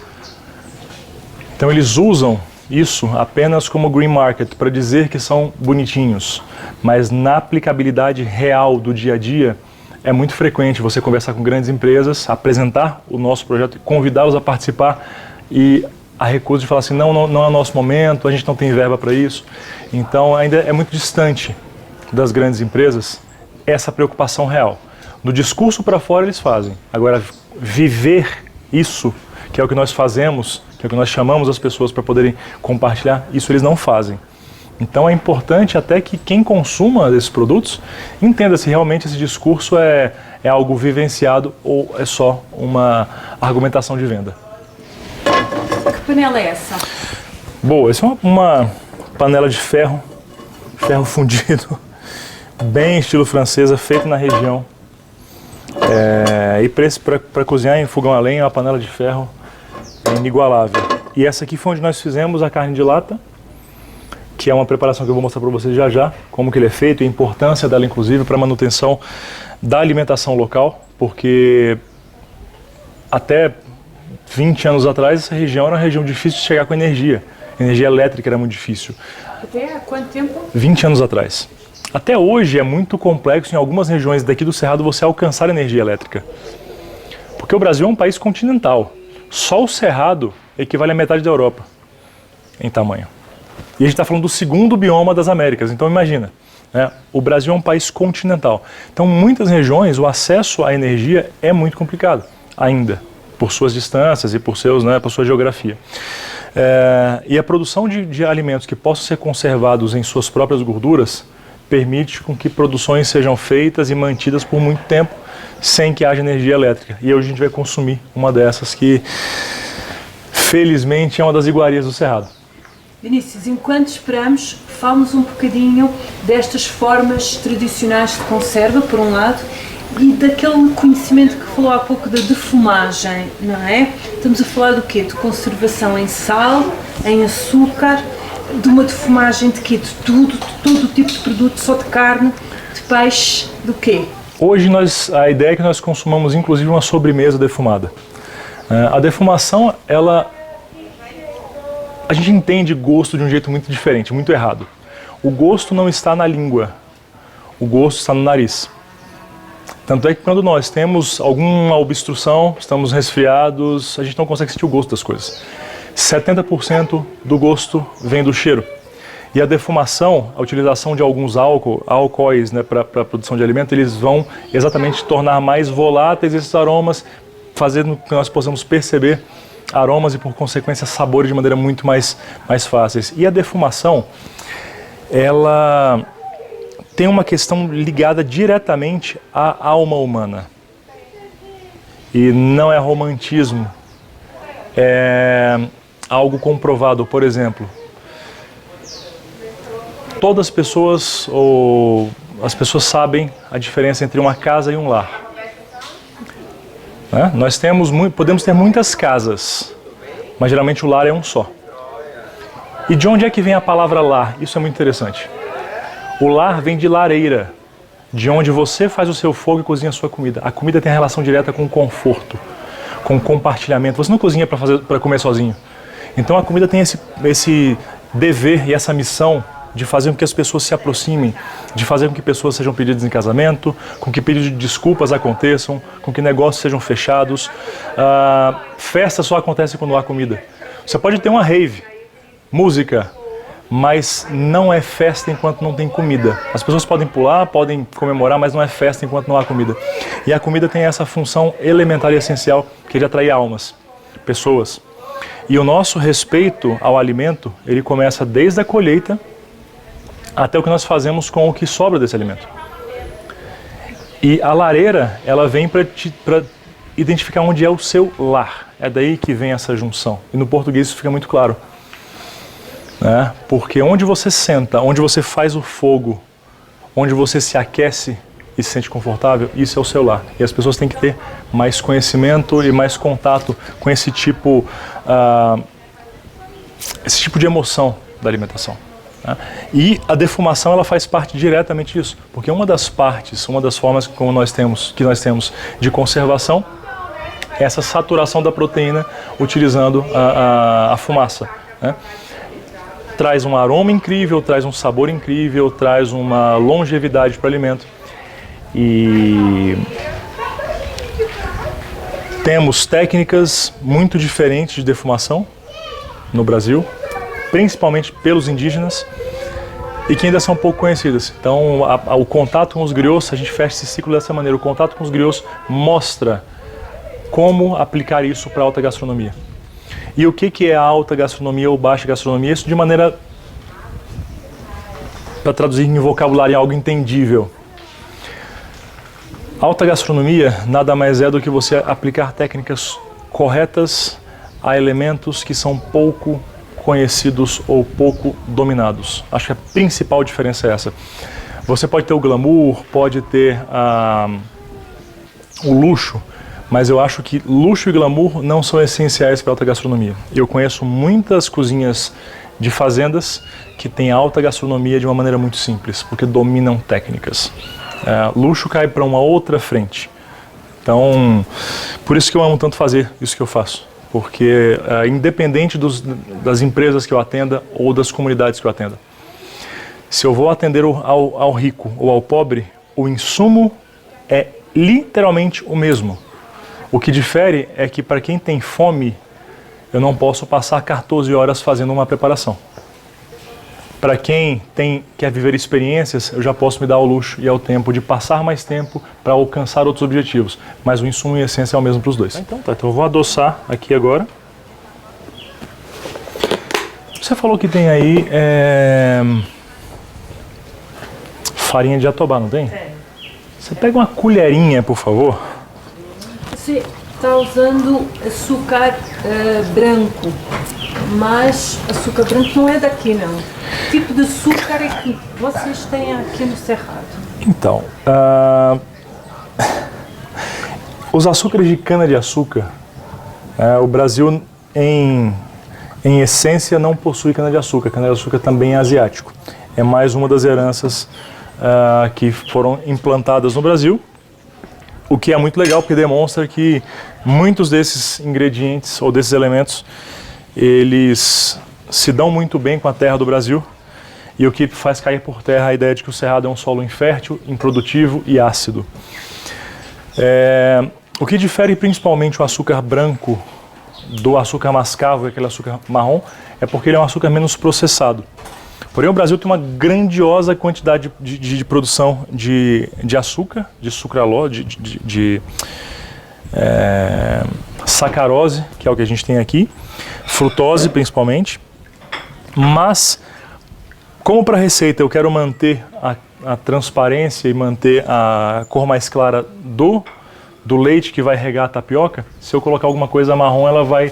[SPEAKER 1] Então eles usam isso apenas como Green Market para dizer que são bonitinhos, mas na aplicabilidade real do dia a dia é muito frequente você conversar com grandes empresas, apresentar o nosso projeto, convidá-los a participar e a recusa de falar assim, não é o nosso momento, a gente não tem verba para isso. Então ainda é muito distante das grandes empresas essa preocupação real. No discurso para fora eles fazem, agora viver isso, que é o que nós fazemos, que é o que nós chamamos as pessoas para poderem compartilhar, isso eles não fazem. Então é importante até que quem consuma esses produtos entenda se realmente esse discurso é algo vivenciado ou é só uma argumentação de venda.
[SPEAKER 2] Que panela é essa?
[SPEAKER 1] Boa, essa é uma panela de ferro fundido, bem estilo francesa, feita na região. E para cozinhar em fogão a lenha, uma panela de ferro inigualável. E essa aqui foi onde nós fizemos a carne de lata, que é uma preparação que eu vou mostrar para vocês já, como que ele é feito, a importância dela inclusive para a manutenção da alimentação local, porque até 20 anos atrás essa região era uma região difícil de chegar com energia elétrica era muito difícil.
[SPEAKER 2] Até há quanto tempo?
[SPEAKER 1] 20 anos atrás. Até hoje é muito complexo em algumas regiões daqui do Cerrado você alcançar energia elétrica, porque o Brasil é um país continental, só o Cerrado equivale à metade da Europa em tamanho. E a gente está falando do segundo bioma das Américas, então imagina, né? O Brasil é um país continental. Então, muitas regiões, o acesso à energia é muito complicado, ainda, por suas distâncias e por sua geografia. E a produção de alimentos que possam ser conservados em suas próprias gorduras permite com que produções sejam feitas e mantidas por muito tempo sem que haja energia elétrica. E hoje a gente vai consumir uma dessas que, felizmente, é uma das iguarias do Cerrado.
[SPEAKER 2] Vinícius, enquanto esperamos, fala-nos um bocadinho destas formas tradicionais de conserva, por um lado, e daquele conhecimento que falou há pouco da defumagem, não é? Estamos a falar do quê? De conservação em sal, em açúcar, de uma defumagem de quê? De tudo, de todo o tipo de produto, só de carne, de peixe, do quê?
[SPEAKER 1] Hoje a ideia é que nós consumamos inclusive uma sobremesa defumada. A defumação, a gente entende gosto de um jeito muito diferente, muito errado. O gosto não está na língua, o gosto está no nariz. Tanto é que quando nós temos alguma obstrução, estamos resfriados, a gente não consegue sentir o gosto das coisas. 70% do gosto vem do cheiro. E a defumação, a utilização de alguns álcoois, né, para a produção de alimento, eles vão exatamente tornar mais voláteis esses aromas, fazendo com que nós possamos perceber aromas e, por consequência, sabores de maneira muito mais fáceis. E a defumação, ela tem uma questão ligada diretamente à alma humana. E não é romantismo, é algo comprovado. Por exemplo, todas as pessoas, as pessoas sabem a diferença entre uma casa e um lar. Nós podemos ter muitas casas, mas geralmente o lar é um só. E de onde é que vem a palavra lar? Isso é muito interessante. O lar vem de lareira, de onde você faz o seu fogo e cozinha a sua comida. A comida tem relação direta com o conforto, com o compartilhamento. Você não cozinha para comer sozinho. Então a comida tem esse dever e essa missão de fazer com que as pessoas se aproximem, de fazer com que pessoas sejam pedidas em casamento, com que pedidos de desculpas aconteçam, com que negócios sejam fechados. Festa só acontece quando há comida. Você pode ter uma rave, música, mas não é festa enquanto não tem comida. As pessoas podem pular, podem comemorar, mas não é festa enquanto não há comida. E a comida tem essa função elementar e essencial, que é de atrair almas, pessoas. E o nosso respeito ao alimento, ele começa desde a colheita até o que nós fazemos com o que sobra desse alimento. E a lareira, ela vem para identificar onde é o seu lar. É daí que vem essa junção. E no português isso fica muito claro. Porque onde você senta, onde você faz o fogo, onde você se aquece e se sente confortável, isso é o seu lar. E as pessoas têm que ter mais conhecimento e mais contato com esse tipo de emoção da alimentação. Tá? E a defumação ela faz parte diretamente disso, porque uma das formas que nós temos de conservação é essa saturação da proteína utilizando a fumaça. Né? Traz um aroma incrível, traz um sabor incrível, traz uma longevidade para o alimento. E temos técnicas muito diferentes de defumação no Brasil, principalmente pelos indígenas, e que ainda são pouco conhecidas. Então, o contato com os griots, a gente fecha esse ciclo dessa maneira. O contato com os griots mostra como aplicar isso para a alta gastronomia. E o que é a alta gastronomia ou baixa gastronomia? Isso de maneira, para traduzir em vocabulário, algo entendível. Alta gastronomia nada mais é do que você aplicar técnicas corretas a elementos que são pouco conhecidos ou pouco dominados. Acho que a principal diferença é essa. Você pode ter o glamour, pode ter o luxo, mas eu acho que luxo e glamour não são essenciais para a alta gastronomia. Eu conheço muitas cozinhas de fazendas que têm alta gastronomia de uma maneira muito simples, porque dominam técnicas. Luxo cai para uma outra frente. Então, por isso que eu amo tanto fazer isso que eu faço. Porque independente das empresas que eu atenda ou das comunidades que eu atenda, se eu vou atender ao rico ou ao pobre, o insumo é literalmente o mesmo. O que difere é que para quem tem fome, eu não posso passar 14 horas fazendo uma preparação. Para quem quer viver experiências, eu já posso me dar ao luxo e ao tempo de passar mais tempo para alcançar outros objetivos. Mas o insumo e a essência é o mesmo para os dois. Então eu vou adoçar aqui agora. Você falou que tem aí farinha de jatobá, não tem?
[SPEAKER 2] É.
[SPEAKER 1] Você pega uma colherinha, por favor.
[SPEAKER 2] Você está usando açúcar branco, mas açúcar branco não é daqui, não. Que tipo de açúcar é que vocês têm aqui no Cerrado?
[SPEAKER 1] Então, os açúcares de cana-de-açúcar, o Brasil, em essência, não possui cana-de-açúcar. Cana-de-açúcar também é asiático. É mais uma das heranças que foram implantadas no Brasil, o que é muito legal, porque demonstra que muitos desses ingredientes ou desses elementos, eles se dão muito bem com a terra do Brasil, e o que faz cair por terra a ideia de que o Cerrado é um solo infértil, improdutivo e ácido. O que difere principalmente o açúcar branco do açúcar mascavo, aquele açúcar marrom, é porque ele é um açúcar menos processado. Porém, o Brasil tem uma grandiosa quantidade de produção de açúcar, de sucralose, de sacarose, que é o que a gente tem aqui, frutose principalmente, mas como para a receita eu quero manter a transparência e manter a cor mais clara do leite que vai regar a tapioca, se eu colocar alguma coisa marrom ela vai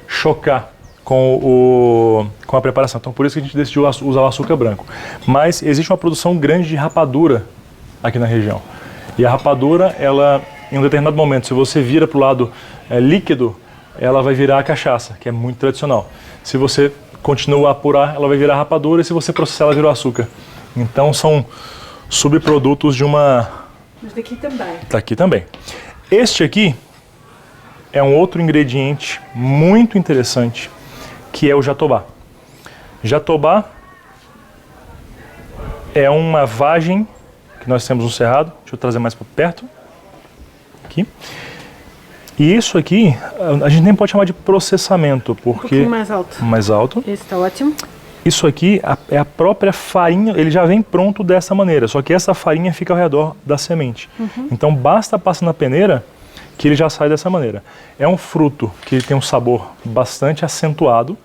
[SPEAKER 1] chocar com a preparação. Então por isso que a gente decidiu usar o açúcar branco. Mas existe uma produção grande de rapadura aqui na região. E a rapadura, ela, em um determinado momento, se você vira para o lado líquido, ela vai virar a cachaça, que é muito tradicional. Se você continua a apurar, ela vai virar rapadura, e se você processar, ela virou açúcar. Então são subprodutos de uma...
[SPEAKER 2] Mas daqui também.
[SPEAKER 1] Daqui também. Este aqui é um outro ingrediente muito interessante, que é o jatobá. Jatobá é uma vagem que nós temos no Cerrado. Deixa eu trazer mais para perto. Aqui. E isso aqui, a gente nem pode chamar de processamento, porque...
[SPEAKER 2] Um pouquinho mais alto.
[SPEAKER 1] Mais alto.
[SPEAKER 2] Esse está ótimo.
[SPEAKER 1] Isso aqui é a própria farinha, ele já vem pronto dessa maneira, só que essa farinha fica ao redor da semente. Então basta passar na peneira que ele já sai dessa maneira. É um fruto que tem um sabor bastante acentuado.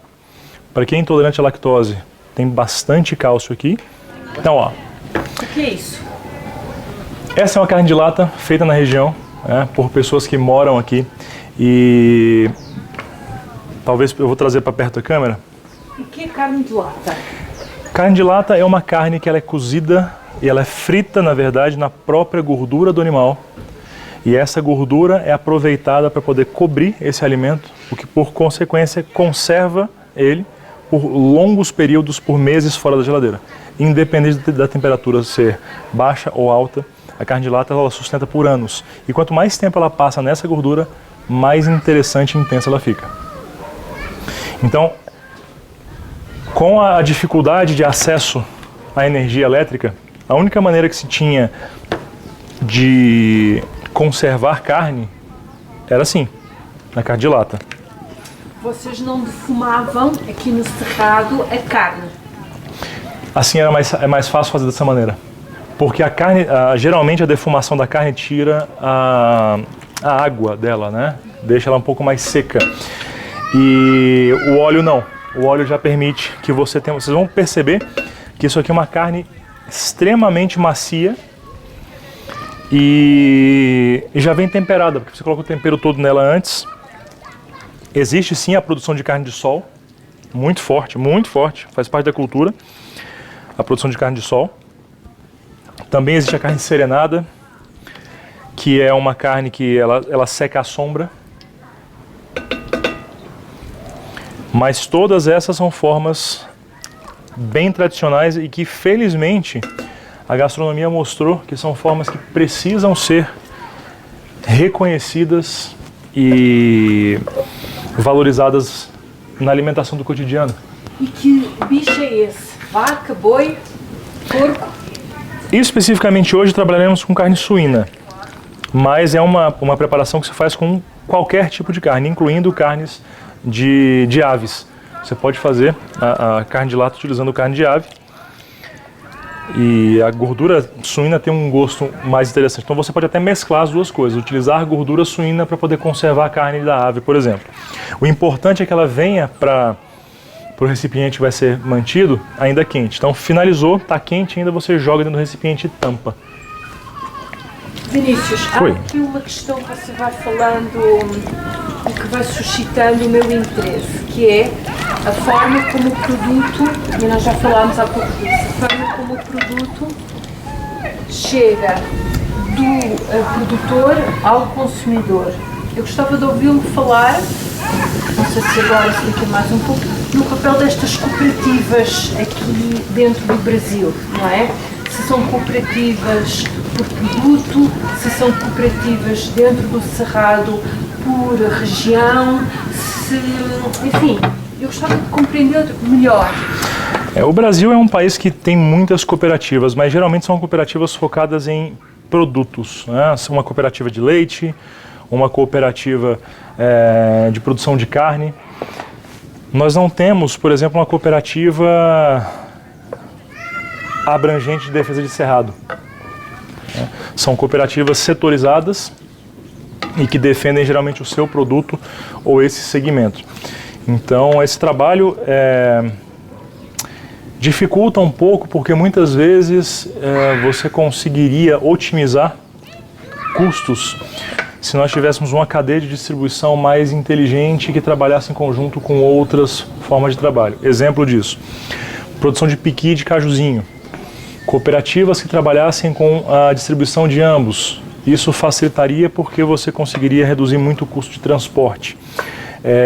[SPEAKER 1] Para quem é intolerante à lactose, tem bastante cálcio aqui. Então, ó.
[SPEAKER 2] O que é isso?
[SPEAKER 1] Essa é uma carne de lata feita na região, por pessoas que moram aqui. E talvez eu vou trazer para perto da câmera.
[SPEAKER 2] O que é carne de lata?
[SPEAKER 1] Carne de lata é uma carne que ela é cozida e ela é frita, na verdade, na própria gordura do animal. E essa gordura é aproveitada para poder cobrir esse alimento, o que por consequência conserva ele por longos períodos, por meses fora da geladeira. Independente da temperatura ser baixa ou alta, a carne de lata ela sustenta por anos. E quanto mais tempo ela passa nessa gordura, mais interessante e intensa ela fica. Então, com a dificuldade de acesso à energia elétrica, a única maneira que se tinha de conservar carne era assim, na carne de lata.
[SPEAKER 2] Vocês não defumavam aqui no Cerrado a carne?
[SPEAKER 1] Assim é mais fácil fazer dessa maneira. Porque a carne, geralmente a defumação da carne tira a água dela, né? Deixa ela um pouco mais seca. E o óleo não. O óleo já permite que você tenha... Vocês vão perceber que isso aqui é uma carne extremamente macia e já vem temperada, porque você coloca o tempero todo nela antes. Existe sim a produção de carne de sol, muito forte, faz parte da cultura, a produção de carne de sol. Também existe a carne serenada, que é uma carne que ela seca à sombra. Mas todas essas são formas bem tradicionais e que, felizmente, a gastronomia mostrou que são formas que precisam ser reconhecidas e valorizadas na alimentação do cotidiano.
[SPEAKER 2] E que bicho é esse? Vaca, boi, porco?
[SPEAKER 1] Especificamente hoje trabalharemos com carne suína, mas é uma preparação que se faz com qualquer tipo de carne, incluindo carnes de aves. Você pode fazer a carne de lata utilizando carne de ave. E a gordura suína tem um gosto mais interessante. Então você pode até mesclar as duas coisas, utilizar a gordura suína para poder conservar a carne da ave, por exemplo. O importante é que ela venha para o recipiente que vai ser mantido ainda quente. Então finalizou, está quente, ainda você joga dentro do recipiente e tampa.
[SPEAKER 2] Vinícius, há aqui uma questão que você vai falando e que vai suscitando o meu interesse, que é a forma como o produto, e nós já falámos há pouco disso, a forma como o produto chega do produtor ao consumidor. Eu gostava de ouvi-lo falar, não sei se agora explica mais um pouco, no papel destas cooperativas aqui dentro do Brasil, não é? Se são cooperativas por produto, se são cooperativas dentro do Cerrado por região, enfim, eu gostava de compreender melhor.
[SPEAKER 1] O Brasil é um país que tem muitas cooperativas, mas geralmente são cooperativas focadas em produtos, né? Uma cooperativa de leite, uma cooperativa de produção de carne. Nós não temos, por exemplo, uma cooperativa abrangente de defesa de cerrado. São cooperativas setorizadas e que defendem geralmente o seu produto ou esse segmento. Então esse trabalho dificulta um pouco porque muitas vezes você conseguiria otimizar custos se nós tivéssemos uma cadeia de distribuição mais inteligente que trabalhasse em conjunto com outras formas de trabalho. Exemplo disso, produção de piqui de cajuzinho. Cooperativas que trabalhassem com a distribuição de ambos. Isso facilitaria porque você conseguiria reduzir muito o custo de transporte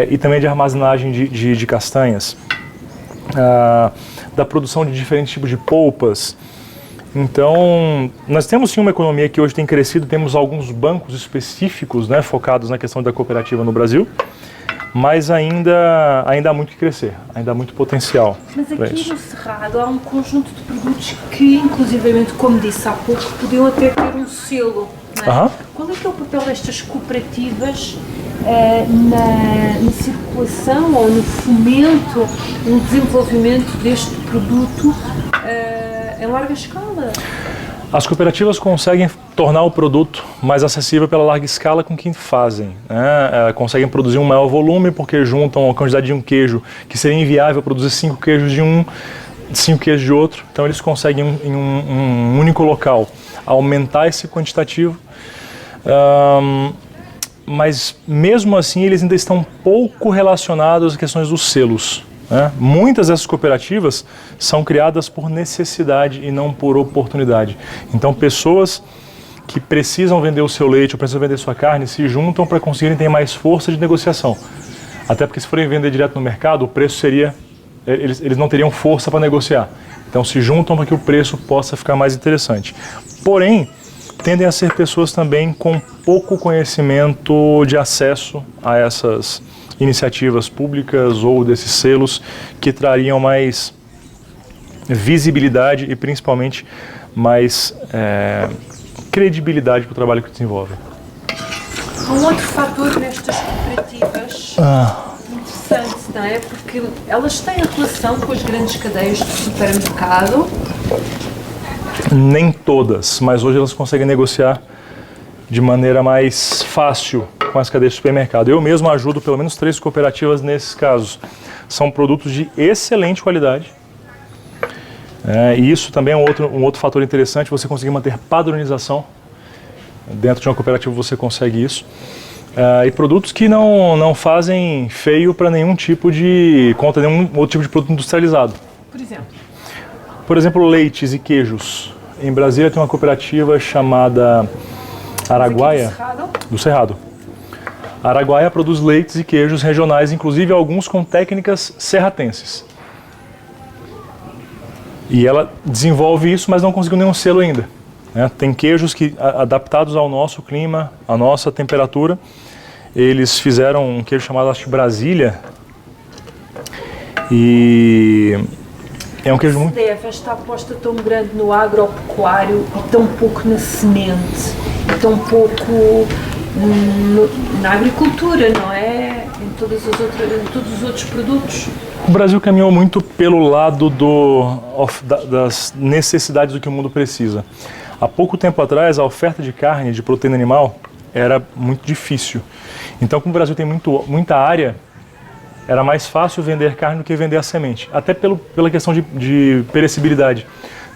[SPEAKER 1] e também de armazenagem de castanhas, da produção de diferentes tipos de polpas. Então, nós temos sim uma economia que hoje tem crescido, temos alguns bancos específicos, né, focados na questão da cooperativa no Brasil, mas ainda há muito que crescer, ainda há muito potencial.
[SPEAKER 2] Mas aqui no Cerrado há um conjunto de produtos que, inclusivamente, como disse há pouco, podiam até ter um selo. Não é? Qual é que é o papel destas cooperativas na circulação ou no fomento, no desenvolvimento deste produto em larga escala?
[SPEAKER 1] As cooperativas conseguem tornar o produto mais acessível pela larga escala com quem fazem. Né? Conseguem produzir um maior volume porque juntam a quantidade de um queijo que seria inviável produzir 5 queijos de um, 5 queijos de outro. Então eles conseguem em um único local aumentar esse quantitativo. Mas mesmo assim eles ainda estão pouco relacionados às questões dos selos. Muitas dessas cooperativas são criadas por necessidade e não por oportunidade. Então pessoas que precisam vender o seu leite ou precisam vender sua carne se juntam para conseguirem ter mais força de negociação. Até porque se forem vender direto no mercado, o preço seria eles não teriam força para negociar. Então se juntam para que o preço possa ficar mais interessante. Porém, tendem a ser pessoas também com pouco conhecimento de acesso a essas iniciativas públicas ou desses selos que trariam mais visibilidade e principalmente mais credibilidade para o trabalho que desenvolvem.
[SPEAKER 2] Há um outro fator nestas cooperativas interessante, não é? Porque elas têm relação com as grandes cadeias de supermercado.
[SPEAKER 1] Nem todas, mas hoje elas conseguem negociar de maneira mais fácil com as cadeias de supermercado. Eu mesmo ajudo pelo menos 3 cooperativas nesses casos. São produtos de excelente qualidade. E isso também é um outro fator interessante, você conseguir manter padronização. Dentro de uma cooperativa você consegue isso. E produtos que não fazem feio para nenhum tipo de... contra nenhum outro tipo de produto industrializado. Por exemplo, leites e queijos. Em Brasília tem uma cooperativa chamada Araguaia, do Cerrado. A Araguaia produz leites e queijos regionais, inclusive alguns com técnicas serratenses. E ela desenvolve isso, mas não conseguiu nenhum selo ainda. Tem queijos que, adaptados ao nosso clima, à nossa temperatura, eles fizeram um queijo chamado, acho que Brasília. E é um queijo muito...
[SPEAKER 2] deve esta aposta tão grande no agropecuário e tão pouco na semente, e tão pouco na agricultura, não é? Em todos os outros produtos.
[SPEAKER 1] O Brasil caminhou muito pelo lado das necessidades do que o mundo precisa. Há pouco tempo atrás, a oferta de carne, de proteína animal, era muito difícil. Então, como o Brasil tem muita área, era mais fácil vender carne do que vender a semente. Até pela questão de perecibilidade.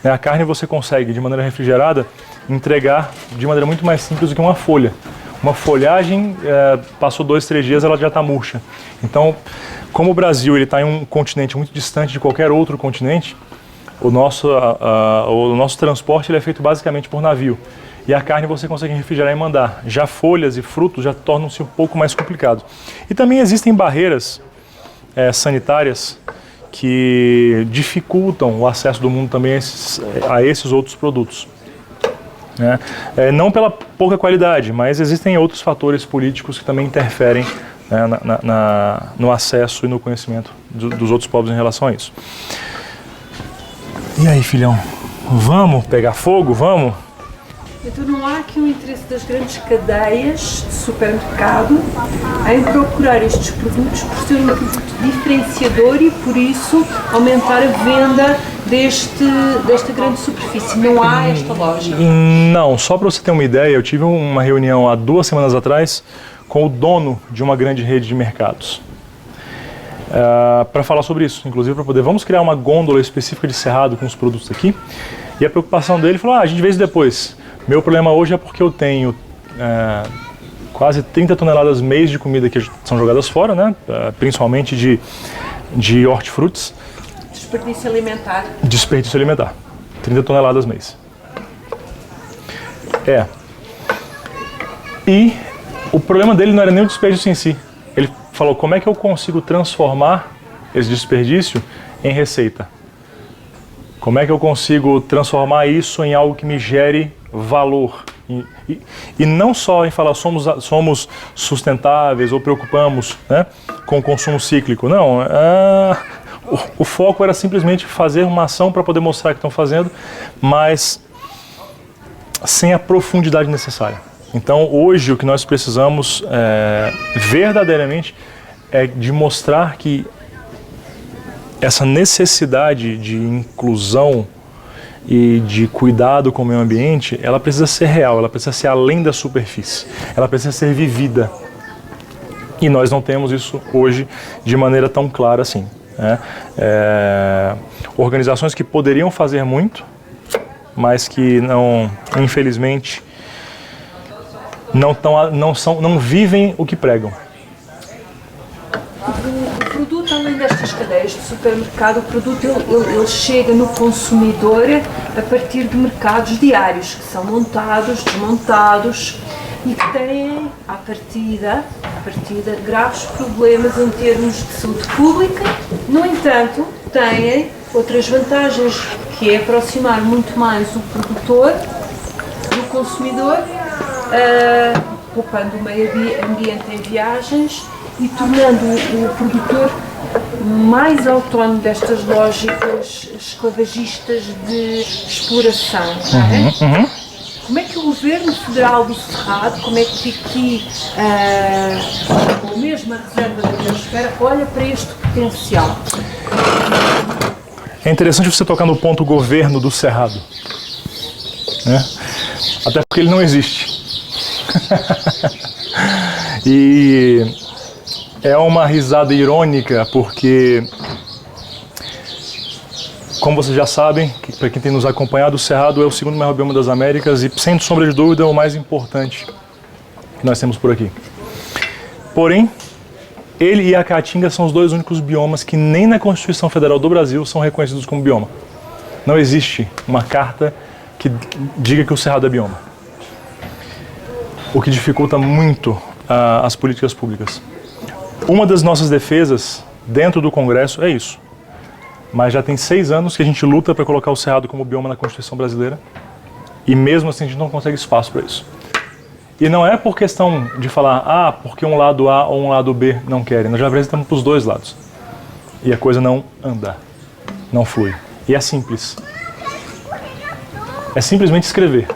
[SPEAKER 1] A carne você consegue, de maneira refrigerada, entregar de maneira muito mais simples do que uma folha. Uma folhagem, passou 2, 3 dias, ela já está murcha. Então, como o Brasil está em um continente muito distante de qualquer outro continente, o nosso transporte ele é feito basicamente por navio. E a carne você consegue refrigerar e mandar. Já folhas e frutos já tornam-se um pouco mais complicados. E também existem barreiras sanitárias que dificultam o acesso do mundo também a esses outros produtos. Não pela pouca qualidade, mas existem outros fatores políticos que também interferem no acesso e no conhecimento dos outros povos em relação a isso. E aí, filhão? Vamos pegar fogo? Vamos?
[SPEAKER 2] Então não há aqui um interesse das grandes cadeias de supermercado em procurar estes produtos por ser um produto diferenciador e por isso aumentar a venda desta grande superfície. Não há esta lógica?
[SPEAKER 1] Não, só para você ter uma ideia, eu tive uma reunião há 2 semanas atrás com o dono de uma grande rede de mercados. Para falar sobre isso, inclusive vamos criar uma gôndola específica de Cerrado com os produtos aqui. E a preocupação dele falou, a gente vê isso depois. Meu problema hoje é porque eu tenho quase 30 toneladas mês de comida que são jogadas fora, né? Principalmente de hortifrutis.
[SPEAKER 2] Desperdício alimentar.
[SPEAKER 1] Desperdício alimentar. 30 toneladas mês. E o problema dele não era nem o desperdício em si. Ele falou, como é que eu consigo transformar esse desperdício em receita? Como é que eu consigo transformar isso em algo que me gere valor? E não só em falar somos sustentáveis ou preocupamos, né, com o consumo cíclico. Não, o foco era simplesmente fazer uma ação para poder mostrar que estão fazendo, mas sem a profundidade necessária. Então hoje o que nós precisamos verdadeiramente é de mostrar que essa necessidade de inclusão e de cuidado com o meio ambiente, ela precisa ser real, ela precisa ser além da superfície, ela precisa ser vivida. E nós não temos isso hoje de maneira tão clara assim. Organizações que poderiam fazer muito, mas que não, infelizmente, não vivem o que pregam.
[SPEAKER 2] O produto, além destas cadeias de supermercado, o produto ele chega no consumidor a partir de mercados diários, que são montados, desmontados e que têm, à partida, graves problemas em termos de saúde pública No entanto, têm outras vantagens, que é aproximar muito mais o produtor do consumidor, poupando o meio ambiente em viagens e tornando o produtor mais autónomo destas lógicas esclavagistas de exploração. Não é? Como é que o Governo Federal do Cerrado, como é que aqui, ou mesmo a Reserva da Biosfera, olha para este potencial?
[SPEAKER 1] É interessante você tocar no ponto governo do Cerrado, né? Até porque ele não existe. E é uma risada irônica porque, como vocês já sabem, para quem tem nos acompanhado, o Cerrado é o segundo maior bioma das Américas e, sem sombra de dúvida, é o mais importante que nós temos por aqui. Porém, ele e a Caatinga são os dois únicos biomas que nem na Constituição Federal do Brasil são reconhecidos como bioma. Não existe uma carta que diga que o Cerrado é bioma. O que dificulta muito as políticas públicas. Uma das nossas defesas dentro do Congresso é isso. Mas já tem 6 anos que a gente luta para colocar o Cerrado como bioma na Constituição brasileira e mesmo assim a gente não consegue espaço para isso. E não é por questão de falar, porque um lado A ou um lado B não querem. Nós já apresentamos para os dois lados. E a coisa não anda, não flui. E é simples. É simplesmente escrever.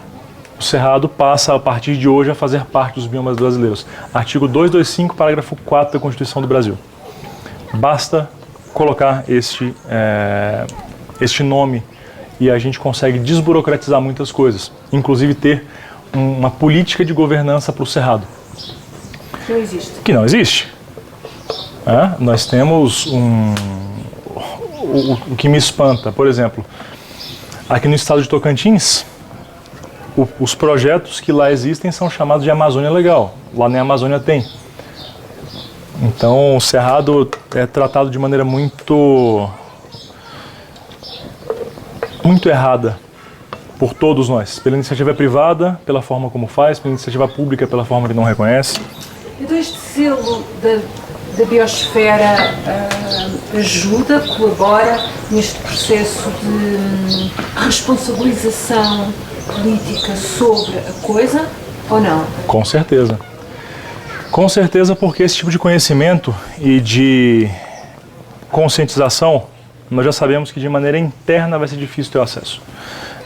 [SPEAKER 1] O Cerrado passa, a partir de hoje, a fazer parte dos biomas brasileiros. Artigo 225, parágrafo 4 da Constituição do Brasil. Basta colocar este nome e a gente consegue desburocratizar muitas coisas. Inclusive ter uma política de governança para o Cerrado.
[SPEAKER 2] Que não existe.
[SPEAKER 1] Que não existe. Nós temos o que me espanta, por exemplo, aqui no estado de Tocantins, os projetos que lá existem são chamados de Amazônia Legal. Lá nem a Amazônia tem. Então o Cerrado é tratado de maneira muito errada por todos nós, pela iniciativa privada, pela forma como faz, pela iniciativa pública, pela forma que não reconhece.
[SPEAKER 2] Então este selo da biosfera ajuda, colabora neste processo de responsabilização política sobre a coisa, ou não?
[SPEAKER 1] Com certeza. Com certeza, porque esse tipo de conhecimento e de conscientização, nós já sabemos que de maneira interna vai ser difícil ter acesso.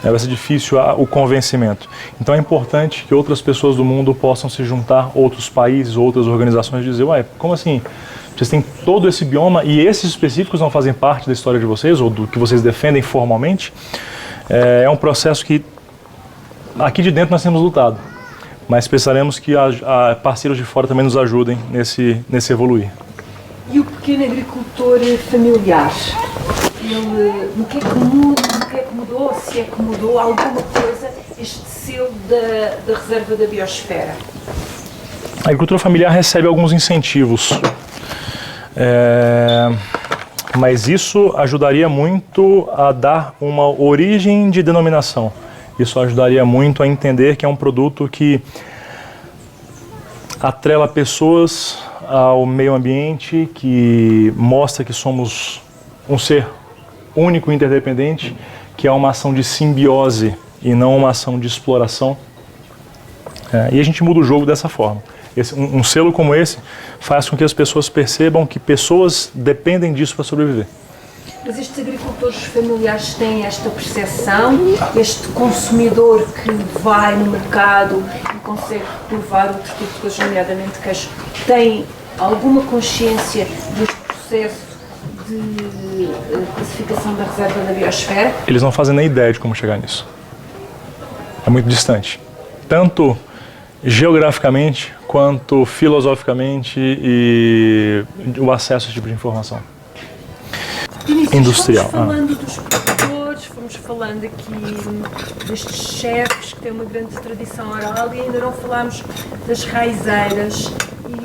[SPEAKER 1] Vai ser difícil o convencimento. Então é importante que outras pessoas do mundo possam se juntar, outros países, outras organizações, e dizer, como assim? Vocês têm todo esse bioma e esses específicos não fazem parte da história de vocês, ou do que vocês defendem formalmente? É um processo que aqui de dentro nós temos lutado, mas precisaremos que parceiros de fora também nos ajudem nesse evoluir.
[SPEAKER 2] E o pequeno agricultor familiar? No que é que mudou, se é que mudou alguma coisa este selo da Reserva da Biosfera?
[SPEAKER 1] A agricultura familiar recebe alguns incentivos, mas isso ajudaria muito a dar uma origem de denominação. Isso ajudaria muito a entender que é um produto que atrela pessoas ao meio ambiente, que mostra que somos um ser único e interdependente, que é uma ação de simbiose e não uma ação de exploração. E a gente muda o jogo dessa forma. Um selo como esse faz com que as pessoas percebam que pessoas dependem disso para sobreviver.
[SPEAKER 2] Mas estes agricultores familiares têm esta percepção, este consumidor que vai no mercado e consegue provar outro tipo de coisas, nomeadamente queijo, tem alguma consciência deste processo de classificação da Reserva da Biosfera?
[SPEAKER 1] Eles não fazem nem ideia de como chegar nisso. É muito distante. Tanto geograficamente, quanto filosoficamente e o acesso a esse tipo de informação.
[SPEAKER 2] Vinícius,
[SPEAKER 1] Industrial.
[SPEAKER 2] Fomos falando dos produtores, fomos falando aqui destes chefes que têm uma grande tradição oral e ainda não falámos das raizeiras e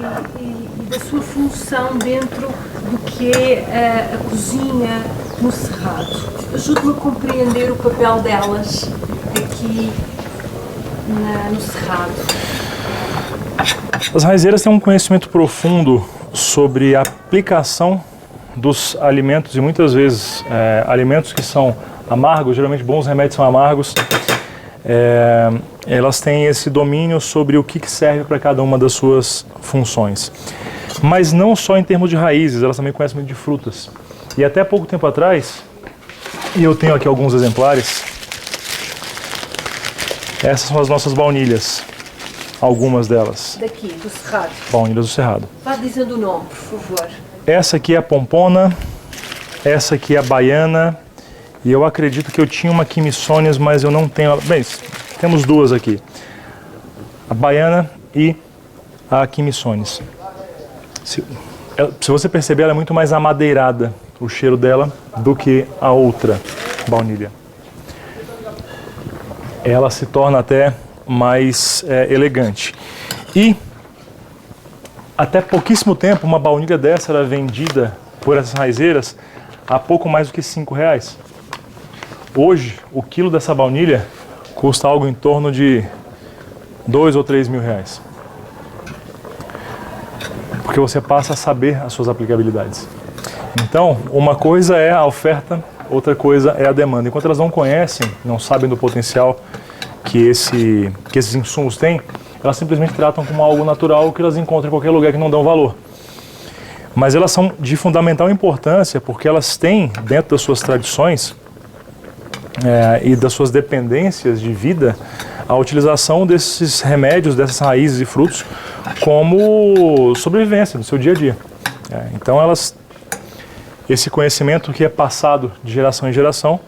[SPEAKER 2] da sua função dentro do que é a cozinha no Cerrado. Ajude-me a compreender o papel delas aqui no Cerrado.
[SPEAKER 1] As raizeiras têm um conhecimento profundo sobre a aplicação dos alimentos, e muitas vezes alimentos que são amargos, geralmente bons remédios são amargos, elas têm esse domínio sobre o que serve para cada uma das suas funções. Mas não só em termos de raízes, elas também conhecem muito de frutas. E até pouco tempo atrás, e eu tenho aqui alguns exemplares, essas são as nossas baunilhas, algumas delas.
[SPEAKER 2] Daqui, do Cerrado.
[SPEAKER 1] Baunilhas do Cerrado.
[SPEAKER 2] Vá dizendo o nome, por favor.
[SPEAKER 1] Essa aqui é a pompona, essa aqui é a baiana, e eu acredito que eu tinha uma Quimissonias, mas eu não tenho... Bem, temos duas aqui, a baiana e a Quimissonias. Se você perceber, ela é muito mais amadeirada, o cheiro dela, do que a outra baunilha. Ela se torna até mais elegante. E até pouquíssimo tempo, uma baunilha dessa era vendida por essas raizeiras a pouco mais do que R$5. Hoje, o quilo dessa baunilha custa algo em torno de 2 ou 3 mil reais. Porque você passa a saber as suas aplicabilidades. Então, uma coisa é a oferta, outra coisa é a demanda. Enquanto elas não conhecem, não sabem do potencial que esses insumos têm, elas simplesmente tratam como algo natural que elas encontram em qualquer lugar que não dão valor. Mas elas são de fundamental importância porque elas têm, dentro das suas tradições e das suas dependências de vida, a utilização desses remédios, dessas raízes e frutos como sobrevivência no seu dia a dia. Então esse conhecimento que é passado de geração em geração,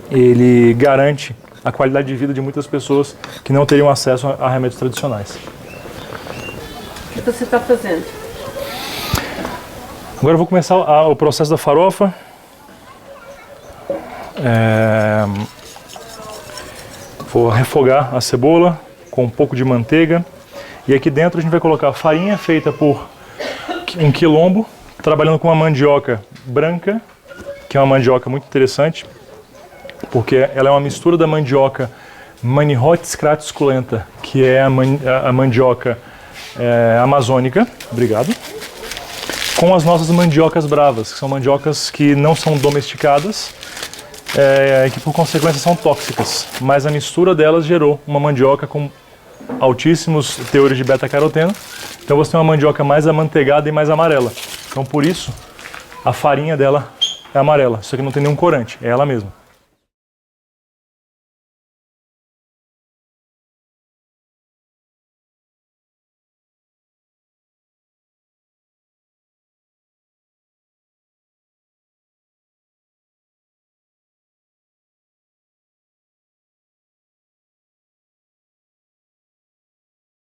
[SPEAKER 1] ele garante a qualidade de vida de muitas pessoas que não teriam acesso a remédios tradicionais.
[SPEAKER 2] O que você está fazendo?
[SPEAKER 1] Agora eu vou começar o processo da farofa. Vou refogar a cebola com um pouco de manteiga. E aqui dentro a gente vai colocar farinha feita por um quilombo, trabalhando com uma mandioca branca, que é uma mandioca muito interessante, porque ela é uma mistura da mandioca Manihot cratusculenta, que é a mandioca amazônica, obrigado, com as nossas mandiocas bravas, que são mandiocas que não são domesticadas, que por consequência são tóxicas, mas a mistura delas gerou uma mandioca com altíssimos teores de beta-caroteno, então você tem uma mandioca mais amanteigada e mais amarela, então por isso a farinha dela é amarela, isso aqui não tem nenhum corante, é ela mesma.